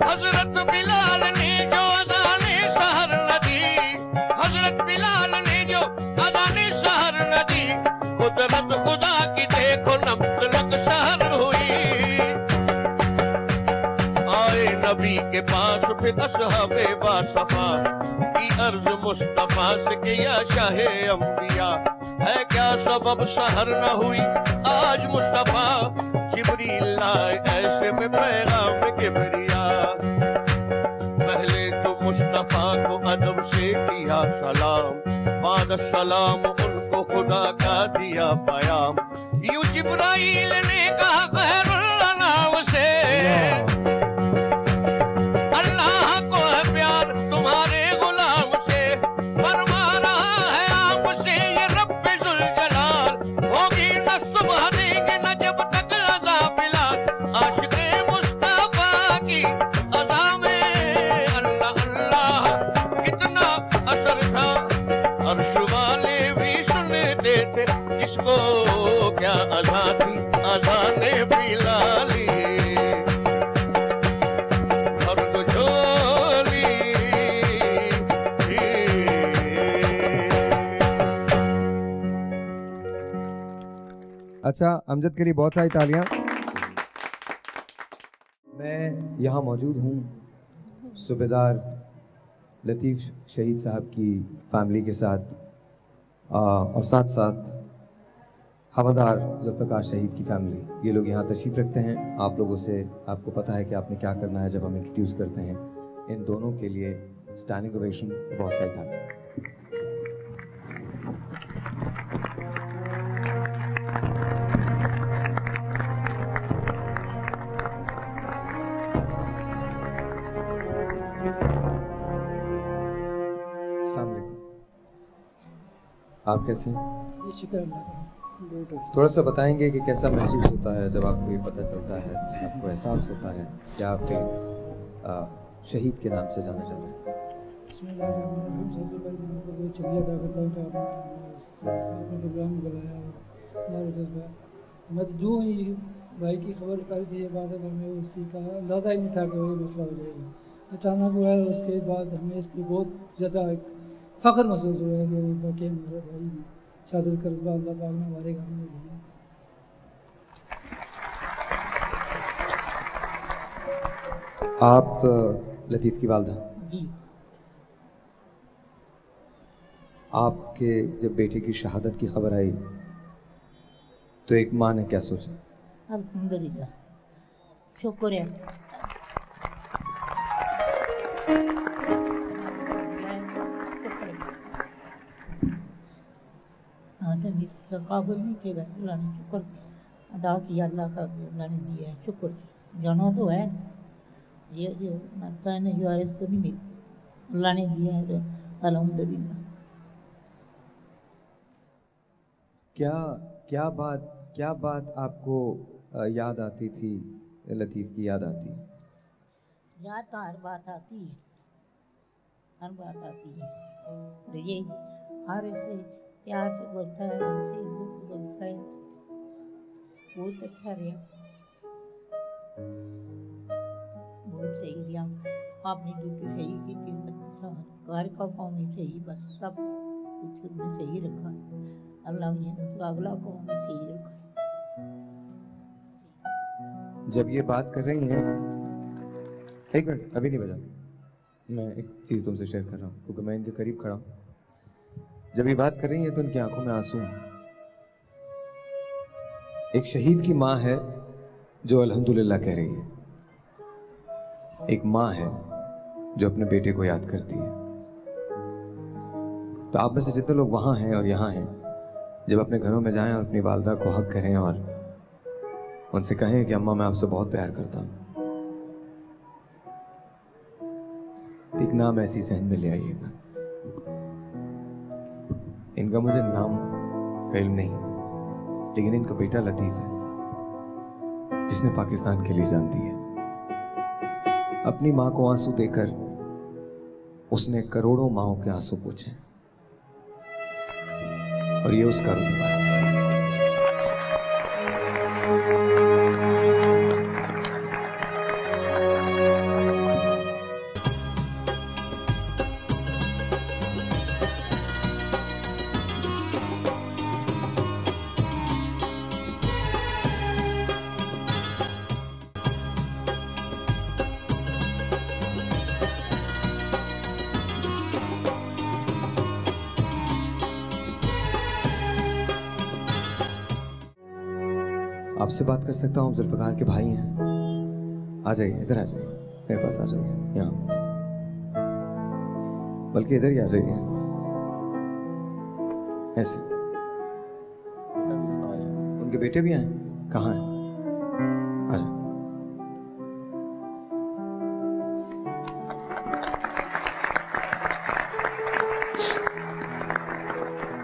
Speaker 3: हजरत बिलाल ने जो अज़ाने शहर न दी, हजरत बिलाल ने जो अज़ाने शहर न दी, कुदरत खुदा की देखो नमतलक शहर हुई। आए नबी के पास फिर असहाबे बासफा की अर्ज मुस्तफा से कि या शाहे अंबिया, है क्या सबब शहर न हुई आज मुस्तफा। जिब्रील लाए ऐसे में पैगाम किबरिया, पहले तो मुस्तफा को अदब से किया सलाम, बाद सलाम उनको खुदा का दिया पयाम। यूं जिब्राइल ने कहा खैरुल्लाह नाम से, अल्लाह को है प्यार तुम्हारे गुलाम से, फरमा रहा है आपसे ये रब्बे जुल जलाल, होगी न सुबह देंगे न जब तक अज़ा बिलाल। आशिक़े मुस्तफा की अज़ा में अल्लाह अल्लाह कितना असर था, अर्श वाले भी सुनते थे जिसको क्या अज़ा थी, अज़ाने बिलाली। भर दो झोली।
Speaker 4: अच्छा, अमजद के लिए बहुत सारी तालियां।
Speaker 15: मैं यहाँ मौजूद हूँ सूबेदार लतीफ़ शहीद साहब की फैमिली के साथ, और साथ साथ हवादार ज़ुल्फ़िकार शहीद की फैमिली। ये लोग यहाँ तशरीफ़ रखते हैं। आप लोगों से आपको पता है कि आपने क्या करना है जब हम इंट्रोड्यूस करते हैं। इन दोनों के लिए स्टैंडिंग ओवेशन, बहुत सारी तालियां। आप कैसे हैं?
Speaker 18: जी शुक्र अल्लाह का।
Speaker 15: थोड़ा सा बताएंगे कि कैसा महसूस होता है जब आपको ये पता चलता है, आपको एहसास होता है कि आप एक शहीद के नाम से जाना जा रहे हैं?
Speaker 18: बिस्मिल्लाहिर्रहमानिर्रहीम। सबसे पहले मैं आपको बहुत शुक्रिया अदा करता हूँ कि आपने प्रोग्राम बुलाया और हमारे जज्बा। मैं तो जो ही भाई की खबर पाई थी ये बात है, हमें उस चीज़ का अंदाज़ा ही नहीं था कि वही मसला हो जाएगा। अचानक हुआ है, उसके बाद हमें इस पर बहुत ज़्यादा फ़ख्र महसूस हुआ है कि वाकई हमारे भाई ने शहादत कर अल्लाह पाक ने हमारे घर में दी।
Speaker 15: आप लतीफ़ की वालदा?
Speaker 17: जी।
Speaker 15: आपके जब बेटे की शहादत की खबर आई तो एक माँ ने क्या सोचा?
Speaker 17: अल्हम्दुलिल्लाह, शुक्र है। का काबिल नहीं थे, अल्लाह ने शुक्र अदा किया, अल्लाह का अल्लाह ने दिया है, शुक्र। जाना तो है, ये जो नाता है जो है इसको नहीं मिली, अल्लाह ने दिया है, अल्हम्दुलिल्लाह।
Speaker 15: क्या बात आपको याद आती थी, लतीफ़ की याद आती है?
Speaker 17: याद तो हर बात आती है, हर बात आती है। और ये हर से प्यार से बोलता है, हमसे इज्जत बोलता है, बहुत अच्छा रहा, बहुत सही रहा। आपने ड्यूटी सही की थी, घर का काम ही सही, बस सब कुछ उसने सही रखा। अल्लाह ने उसका अगला काम भी सही रखा।
Speaker 15: जब ये बात कर रही हैं, एक मिनट अभी नहीं बजा, मैं एक चीज़ तुमसे शेयर कर रहा हूँ क्योंकि मैं इनके करीब खड़ा हूँ। जब ये बात कर रही हैं तो उनकी आंखों में आंसू हैं। एक शहीद की माँ है जो अल्हम्दुलिल्लाह कह रही है, एक माँ है जो अपने बेटे को याद करती है। तो आप में से जितने लोग वहाँ हैं और यहाँ हैं, जब अपने घरों में जाएं और अपनी वालदा को हक करें और उनसे कहें कि अम्मा मैं आपसे बहुत प्यार करता हूँ, एक नाम ऐसी सहन में ले आइएगा। इनका मुझे नाम का इल्म नहीं, लेकिन इनका बेटा लतीफ़ है जिसने पाकिस्तान के लिए जान दी है। अपनी माँ को आंसू देकर उसने करोड़ों माँओं के आंसू पूछे और ये उसका रुतबा है। आपसे बात कर सकता हूँ? जुल्फ़िकार के भाई हैं, आ जाइए, इधर आ जाइए, मेरे पास आ जाइए, यहाँ बल्कि इधर ही आ जाइए, ऐसे। उनके बेटे भी आए? कहाँ हैं? आ जाओ।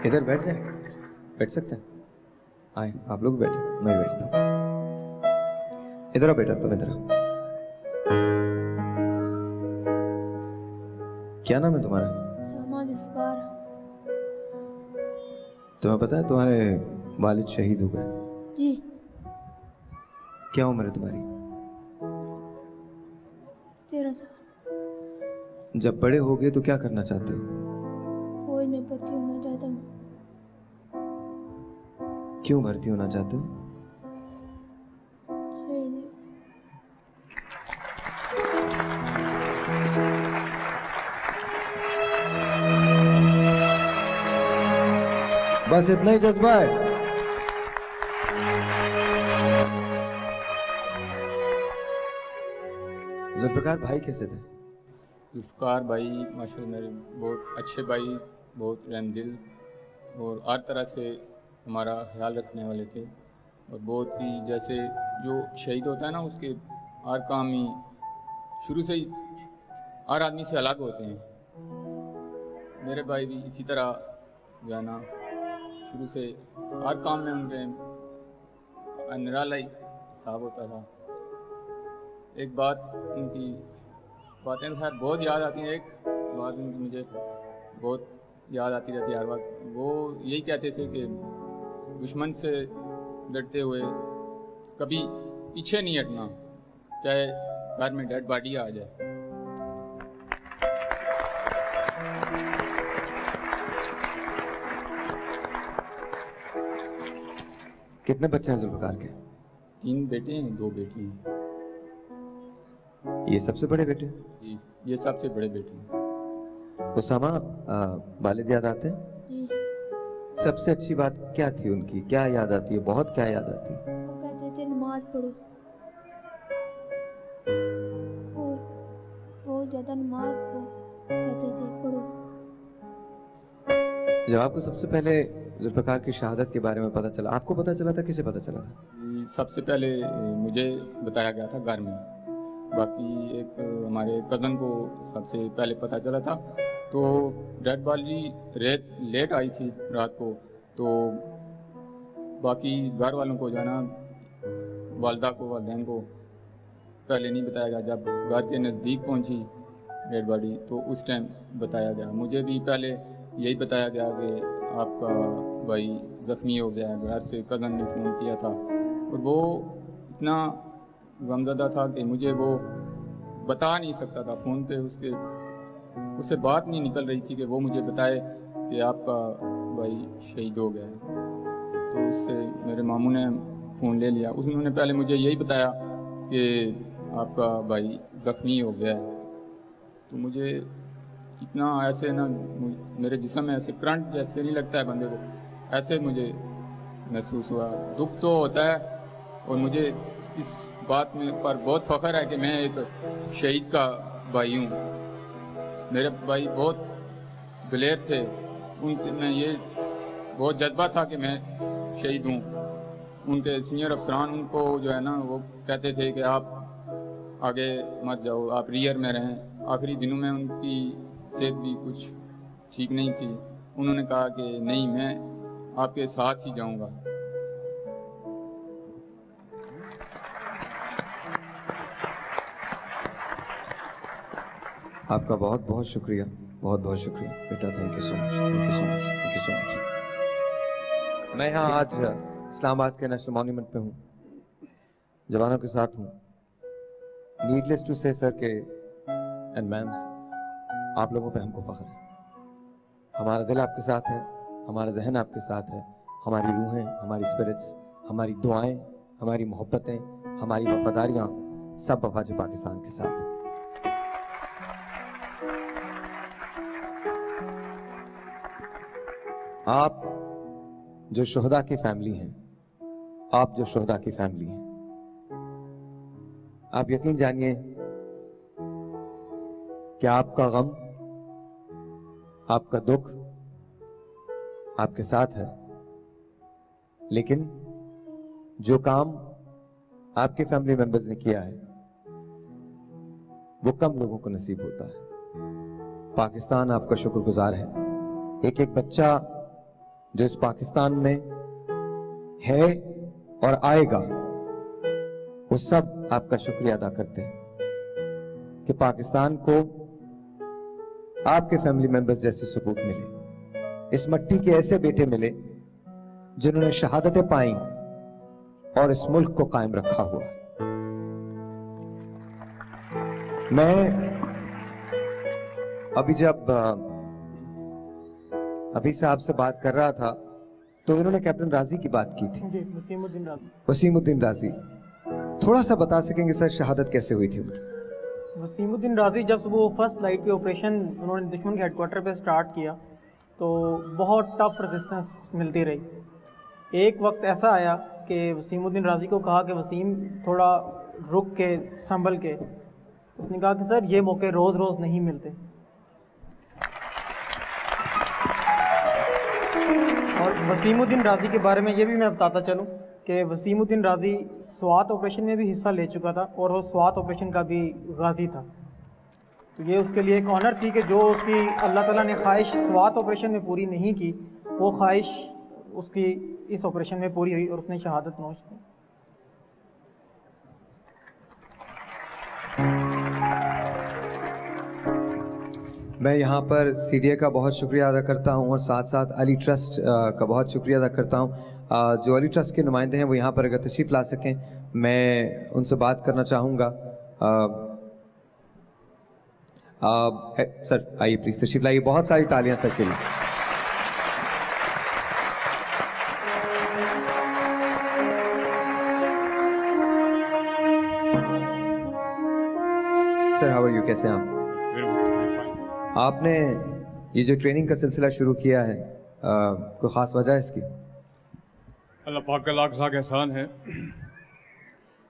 Speaker 15: इधर बैठ जाए, बैठ सकते हैं? आए, आप लोग बैठे, मैं बैठता हूँ। इधर आ बेटा, तुम इधर आओ। क्या नाम है तुम्हारा? तुम्हें पता है तुम्हारे वालिद शहीद हो गए?
Speaker 19: जी।
Speaker 15: क्या उम्र है तुम्हारी?
Speaker 19: 13 साल।
Speaker 15: जब बड़े होगे तो क्या करना चाहते हो?
Speaker 19: फौज में भर्ती होना चाहता हूँ।
Speaker 15: क्यों भर्ती होना चाहते हो? बस इतना ही जज्बा है। जुल्फ़िकार भाई कैसे थे?
Speaker 20: जुल्फ़िकार भाई माशाल्लाह मेरे बहुत अच्छे भाई, बहुत रहमदिल और हर तरह से हमारा ख्याल रखने वाले थे। और बहुत ही जैसे जो शहीद होता है ना, उसके हर काम ही शुरू से ही हर आदमी से अलग होते हैं। मेरे भाई भी इसी तरह जो है ना शुरू से हर काम में उनके निराला ही हिसाब होता था। एक बात उनकी बातें खैर बहुत याद आती हैं। एक बात उनकी मुझे बहुत याद आती रहती है हर वक्त। वो यही कहते थे कि दुश्मन से डरते हुए कभी पीछे नहीं हटना, चाहे घर में डेड बॉडी आ जाए।
Speaker 15: कितने बच्चे हैं जुल्फ़िकार के?
Speaker 20: 3 बेटे हैं, 2 बेटी हैं।
Speaker 15: ये सबसे बड़े बेटे?
Speaker 20: जी, ये सबसे बड़े बेटे हैं।
Speaker 15: उसामा, वालिद याद आते हैं? सबसे अच्छी बात क्या थी उनकी? क्या याद आती है? बहुत क्या याद आती है?
Speaker 19: वो कहते थे नमाज पढ़ो, बहुत ज्यादा नमाज कहते थे पढ़ो।
Speaker 15: जब आपको सबसे पहले जुल्फ़िकार की शहादत के बारे में पता चला, आपको पता चला था, किसे पता चला था?
Speaker 20: सबसे पहले मुझे बताया गया था घर में, बाकी एक हमारे कज़न को सबसे पहले पता चला था। तो डेड बॉडी लेट आई थी रात को, तो बाकी घर वालों को जाना, वालदा को, वालदैन को पहले नहीं बताया गया। जब घर के नज़दीक पहुंची डेड बॉडी तो उस टाइम बताया गया। मुझे भी पहले यही बताया गया कि आपका भाई ज़ख्मी हो गया है। घर से कज़न ने फ़ोन किया था और वो इतना गमज़दा था कि मुझे वो बता नहीं सकता था फ़ोन पे। उससे बात नहीं निकल रही थी कि वो मुझे बताए कि आपका भाई शहीद हो गया है। तो उससे मेरे मामू ने फ़ोन ले लिया। उन्होंने पहले मुझे यही बताया कि आपका भाई ज़ख्मी हो गया है। तो मुझे इतना ऐसे ना, मेरे जिस्म में ऐसे करंट जैसे नहीं लगता है बंदे को, ऐसे मुझे महसूस हुआ। दुख तो होता है और मुझे इस बात में पर बहुत फ़ख्र है कि मैं एक शहीद का भाई हूँ। मेरे भाई बहुत दिलेर थे, उनके में ये बहुत जज्बा था कि मैं शहीद हूँ। उनके सीनियर अफसरान उनको जो है ना वो कहते थे कि आप आगे मत जाओ, आप रियर में रहें। आखिरी दिनों में उनकी सेहत भी कुछ ठीक नहीं थी। उन्होंने कहा कि नहीं, मैं आपके साथ ही जाऊंगा।
Speaker 15: आपका बहुत बहुत शुक्रिया, बहुत बहुत शुक्रिया बेटा। Thank you so much, thank you so much, thank you so much. मैं यहाँ आज इस्लामाबाद के नेशनल मॉन्यूमेंट पे हूँ, जवानों के साथ हूँ। नीडलेस टू से सर के एंड मैम्स, आप लोगों पे हमको फख्र है। हमारा दिल आपके साथ है, हमारा जहन आपके साथ है, हमारी रूहें, हमारी स्पिरिट्स, हमारी दुआएं, हमारी मोहब्बतें, हमारी वफादारियाँ सब वफाज पाकिस्तान के साथ है। आप जो शुहदा की फैमिली हैं, आप जो शुहदा की फैमिली हैं, आप यकीन जानिए कि आपका गम, आपका दुख आपके साथ है, लेकिन जो काम आपके फैमिली मेंबर्स ने किया है वो कम लोगों को नसीब होता है। पाकिस्तान आपका शुक्रगुजार है। एक एक बच्चा जो इस पाकिस्तान में है और आएगा, वो सब आपका शुक्रिया अदा करते हैं कि पाकिस्तान को आपके फैमिली मेंबर्स जैसे सबूत मिले, इस मट्टी के ऐसे बेटे मिले जिन्होंने शहादतें पाई और इस मुल्क को कायम रखा हुआ। मैं अभी जब अभी साहब से बात कर रहा था तो इन्होंने कैप्टन राजी की बात की थी,
Speaker 5: वसीमुद्दीन राजी।
Speaker 15: वसीमुद्दीन राजी, थोड़ा सा बता सकेंगे सर शहादत कैसे हुई थी उनकी?
Speaker 5: वसीमुद्दीन राजी जब सुबह फर्स्ट लाइट पे ऑपरेशन उन्होंने दुश्मन के हेडक्वार्टर पे स्टार्ट किया तो बहुत टफ रेजिस्टेंस मिलती रही। एक वक्त ऐसा आया कि वसीमुद्दीन राजी को कहा कि वसीम थोड़ा रुक के संभल के, उसने कहा कि सर ये मौके रोज़ रोज़ नहीं मिलते। और वसीमुद्दीन राजी के बारे में ये भी मैं बताता चलूँ कि वसीमुद्दीन राजी स्वात ऑपरेशन में भी हिस्सा ले चुका था और वो स्वात ऑपरेशन का भी गाजी था। तो ये उसके लिए एक ऑनर थी कि जो उसकी अल्लाह ताला ने ख्वाहिश स्वात ऑपरेशन में पूरी नहीं की, वो ख्वाहिश उसकी इस ऑपरेशन में पूरी हुई और उसने शहादत नोश की।
Speaker 15: मैं यहाँ पर सीडीए का बहुत शुक्रिया अदा करता हूँ और साथ साथ अली ट्रस्ट का बहुत शुक्रिया अदा करता हूँ। जो अली ट्रस्ट के नुमाइंदे हैं वो यहाँ पर अगर तशरीफ़ ला सकें, मैं उनसे बात करना चाहूँगा। सर आइए प्लीज़ तशरीफ़ लाइए। बहुत सारी तालियाँ सर के लिए। सर हाउ आर यू, कैसे हैं आप? आपने ये जो ट्रेनिंग का सिलसिला शुरू किया है, कोई ख़ास वजह है इसकी?
Speaker 21: अल्लाह पाक का लाख लाख एहसान है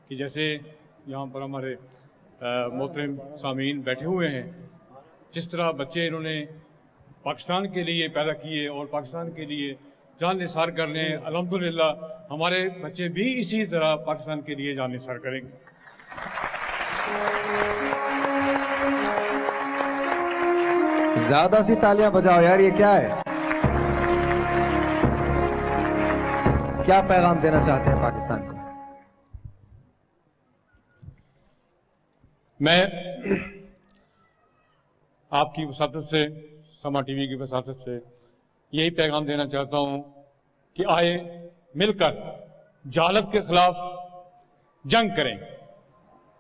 Speaker 21: कि जैसे यहाँ पर हमारे मोहतरम सामीन बैठे हुए हैं, जिस तरह बच्चे इन्होंने पाकिस्तान के लिए पैदा किए और पाकिस्तान के लिए जान निसार कर रहे हैं, अल्हम्दुलिल्लाह हमारे बच्चे भी इसी तरह पाकिस्तान के लिए जान निसार करेंगे।
Speaker 15: ज्यादा सी तालियां बजाओ यार, ये क्या है? क्या पैगाम देना चाहते हैं पाकिस्तान को?
Speaker 21: मैं आपकी वसातत से, समा टीवी की वसातत से यही पैगाम देना चाहता हूं कि आए मिलकर जालत के खिलाफ जंग करें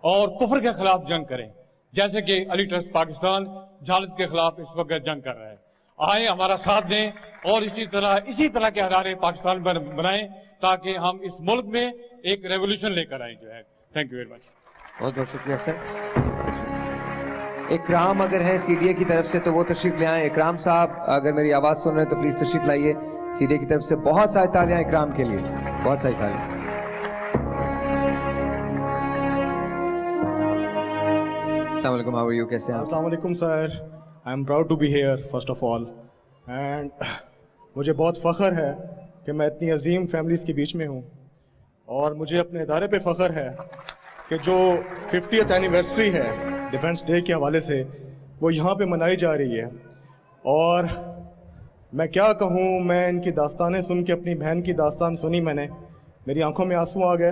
Speaker 21: और कुफ्र के खिलाफ जंग करें, जैसे कि अली ट्रस्ट पाकिस्तान जालत के खिलाफ इस वक्त जंग कर रहा है। आए हमारा साथ दें और इसी तरह के अदारे पाकिस्तान पर बनाएं ताकि हम इस मुल्क में एक रेवोल्यूशन लेकर आए जो है। Thank you very much.
Speaker 15: बहुत बहुत शुक्रिया सर। इकराम अगर है सीडीए की तरफ से तो वो तशरीफ ले आए। इकराम साहब अगर मेरी आवाज सुन रहे हैं तो प्लीज तशरीफ लाइए। सीडीए की तरफ से बहुत सारी तालियां इकराम के लिए, बहुत सारी तालियां। अस्सलाम वालेकुम, हाउ आर यू, कैसे हैं?
Speaker 22: अस्सलाम वालेकुम sir, I am proud to be here first of all, and मुझे बहुत फ़ख्र है कि मैं इतनी अजीम फैमिलीज़ के बीच में हूँ और मुझे अपने इदारे पे फ़ख्र है कि जो 50th एनिवर्सरी है डिफेंस डे के हवाले से वो यहाँ पे मनाई जा रही है। और मैं क्या कहूँ, मैं इनकी दास्तानें सुन के, अपनी बहन की दास्तान सुनी मैंने, मेरी आंखों में आंसू आ गए।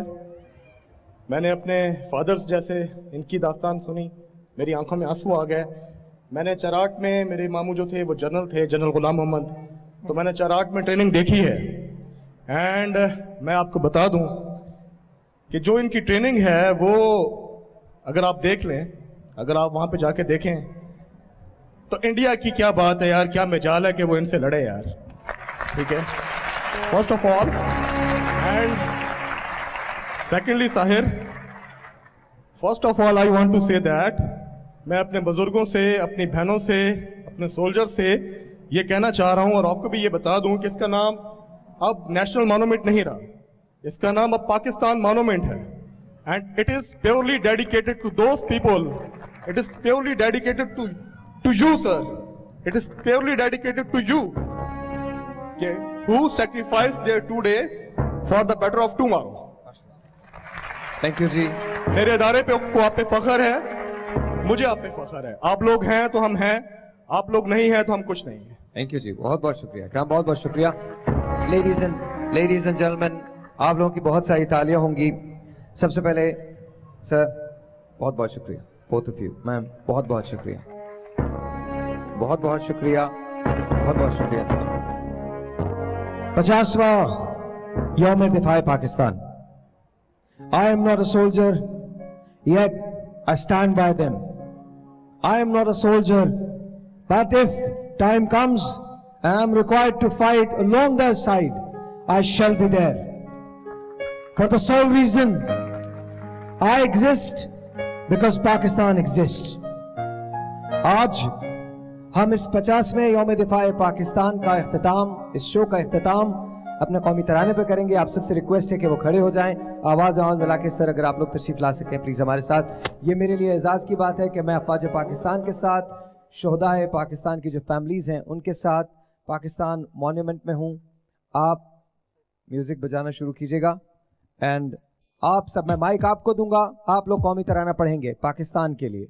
Speaker 22: मैंने अपने फादर्स जैसे इनकी दास्तान सुनी, मेरी आंखों में आंसू आ गए। मैंने चराट में, मेरे मामू जो थे वो जनरल थे, जनरल गुलाम मोहम्मद, तो मैंने चराट में ट्रेनिंग देखी है। एंड मैं आपको बता दूं कि जो इनकी ट्रेनिंग है वो अगर आप देख लें, अगर आप वहाँ पे जाके देखें तो इंडिया की क्या बात है यार, क्या मजाल है कि वो इनसे लड़े यार, ठीक है, first of all. And secondly Sahir, first of all I want to say that मैं अपने बुजुर्गों से, अपनी बहनों से, अपने सोल्जर से ये कहना चाह रहा हूँ और आपको भी ये बता दूं कि इसका नाम अब नेशनल मॉन्यूमेंट नहीं रहा, इसका नाम अब पाकिस्तान मॉन्यूमेंट है। And it is purely dedicated to those people, it is purely dedicated to you sir, it is purely dedicated to you who sacrifice their today for the better of tomorrow.
Speaker 15: Thank you ji.
Speaker 22: मेरे इदारे पे को आप पे फख्र है, मुझे आप पे फख्र है। आप लोग हैं तो हम हैं, आप लोग नहीं हैं तो हम कुछ नहीं हैं।
Speaker 15: थैंक यू जी, बहुत बहुत शुक्रिया, बहुत बहुत शुक्रिया। लेडीज एंड जेंटलमैन, आप लोगों की बहुत सारी तालियां होंगी। सबसे पहले सर बहुत बहुत शुक्रिया, बोथ ऑफ यू, मैम बहुत बहुत शुक्रिया, बहुत बहुत शुक्रिया, बहुत बहुत शुक्रिया सर।
Speaker 4: 50वां यौम दिफाए Pakistan. I am not a soldier, yet I stand by them. I am not a soldier, but if time comes and I am required to fight along their side, I shall be there. For the sole reason I exist, because Pakistan exists. आज हम इस 50वें यौम दिफाए पाकिस्तान का इख्तिताम, इस show का इख्तिताम अपने कौमी तराने पे करेंगे। आप सबसे रिक्वेस्ट है कि वो खड़े हो जाएं, आवाज़ मिला के इस तरह अगर आप लोग तशरीफ़ ला सकें प्लीज़ हमारे साथ। ये मेरे लिए एजाज़ की बात है कि मैं अफ़वाज पाकिस्तान के साथ, शोहदाए पाकिस्तान की जो फैमिलीज़ हैं उनके साथ पाकिस्तान मॉन्यूमेंट में हूँ। आप म्यूज़िक बजाना शुरू कीजिएगा एंड आप सब, मैं माइक आपको दूंगा, आप लोग कौमी तराना पढ़ेंगे पाकिस्तान के लिए।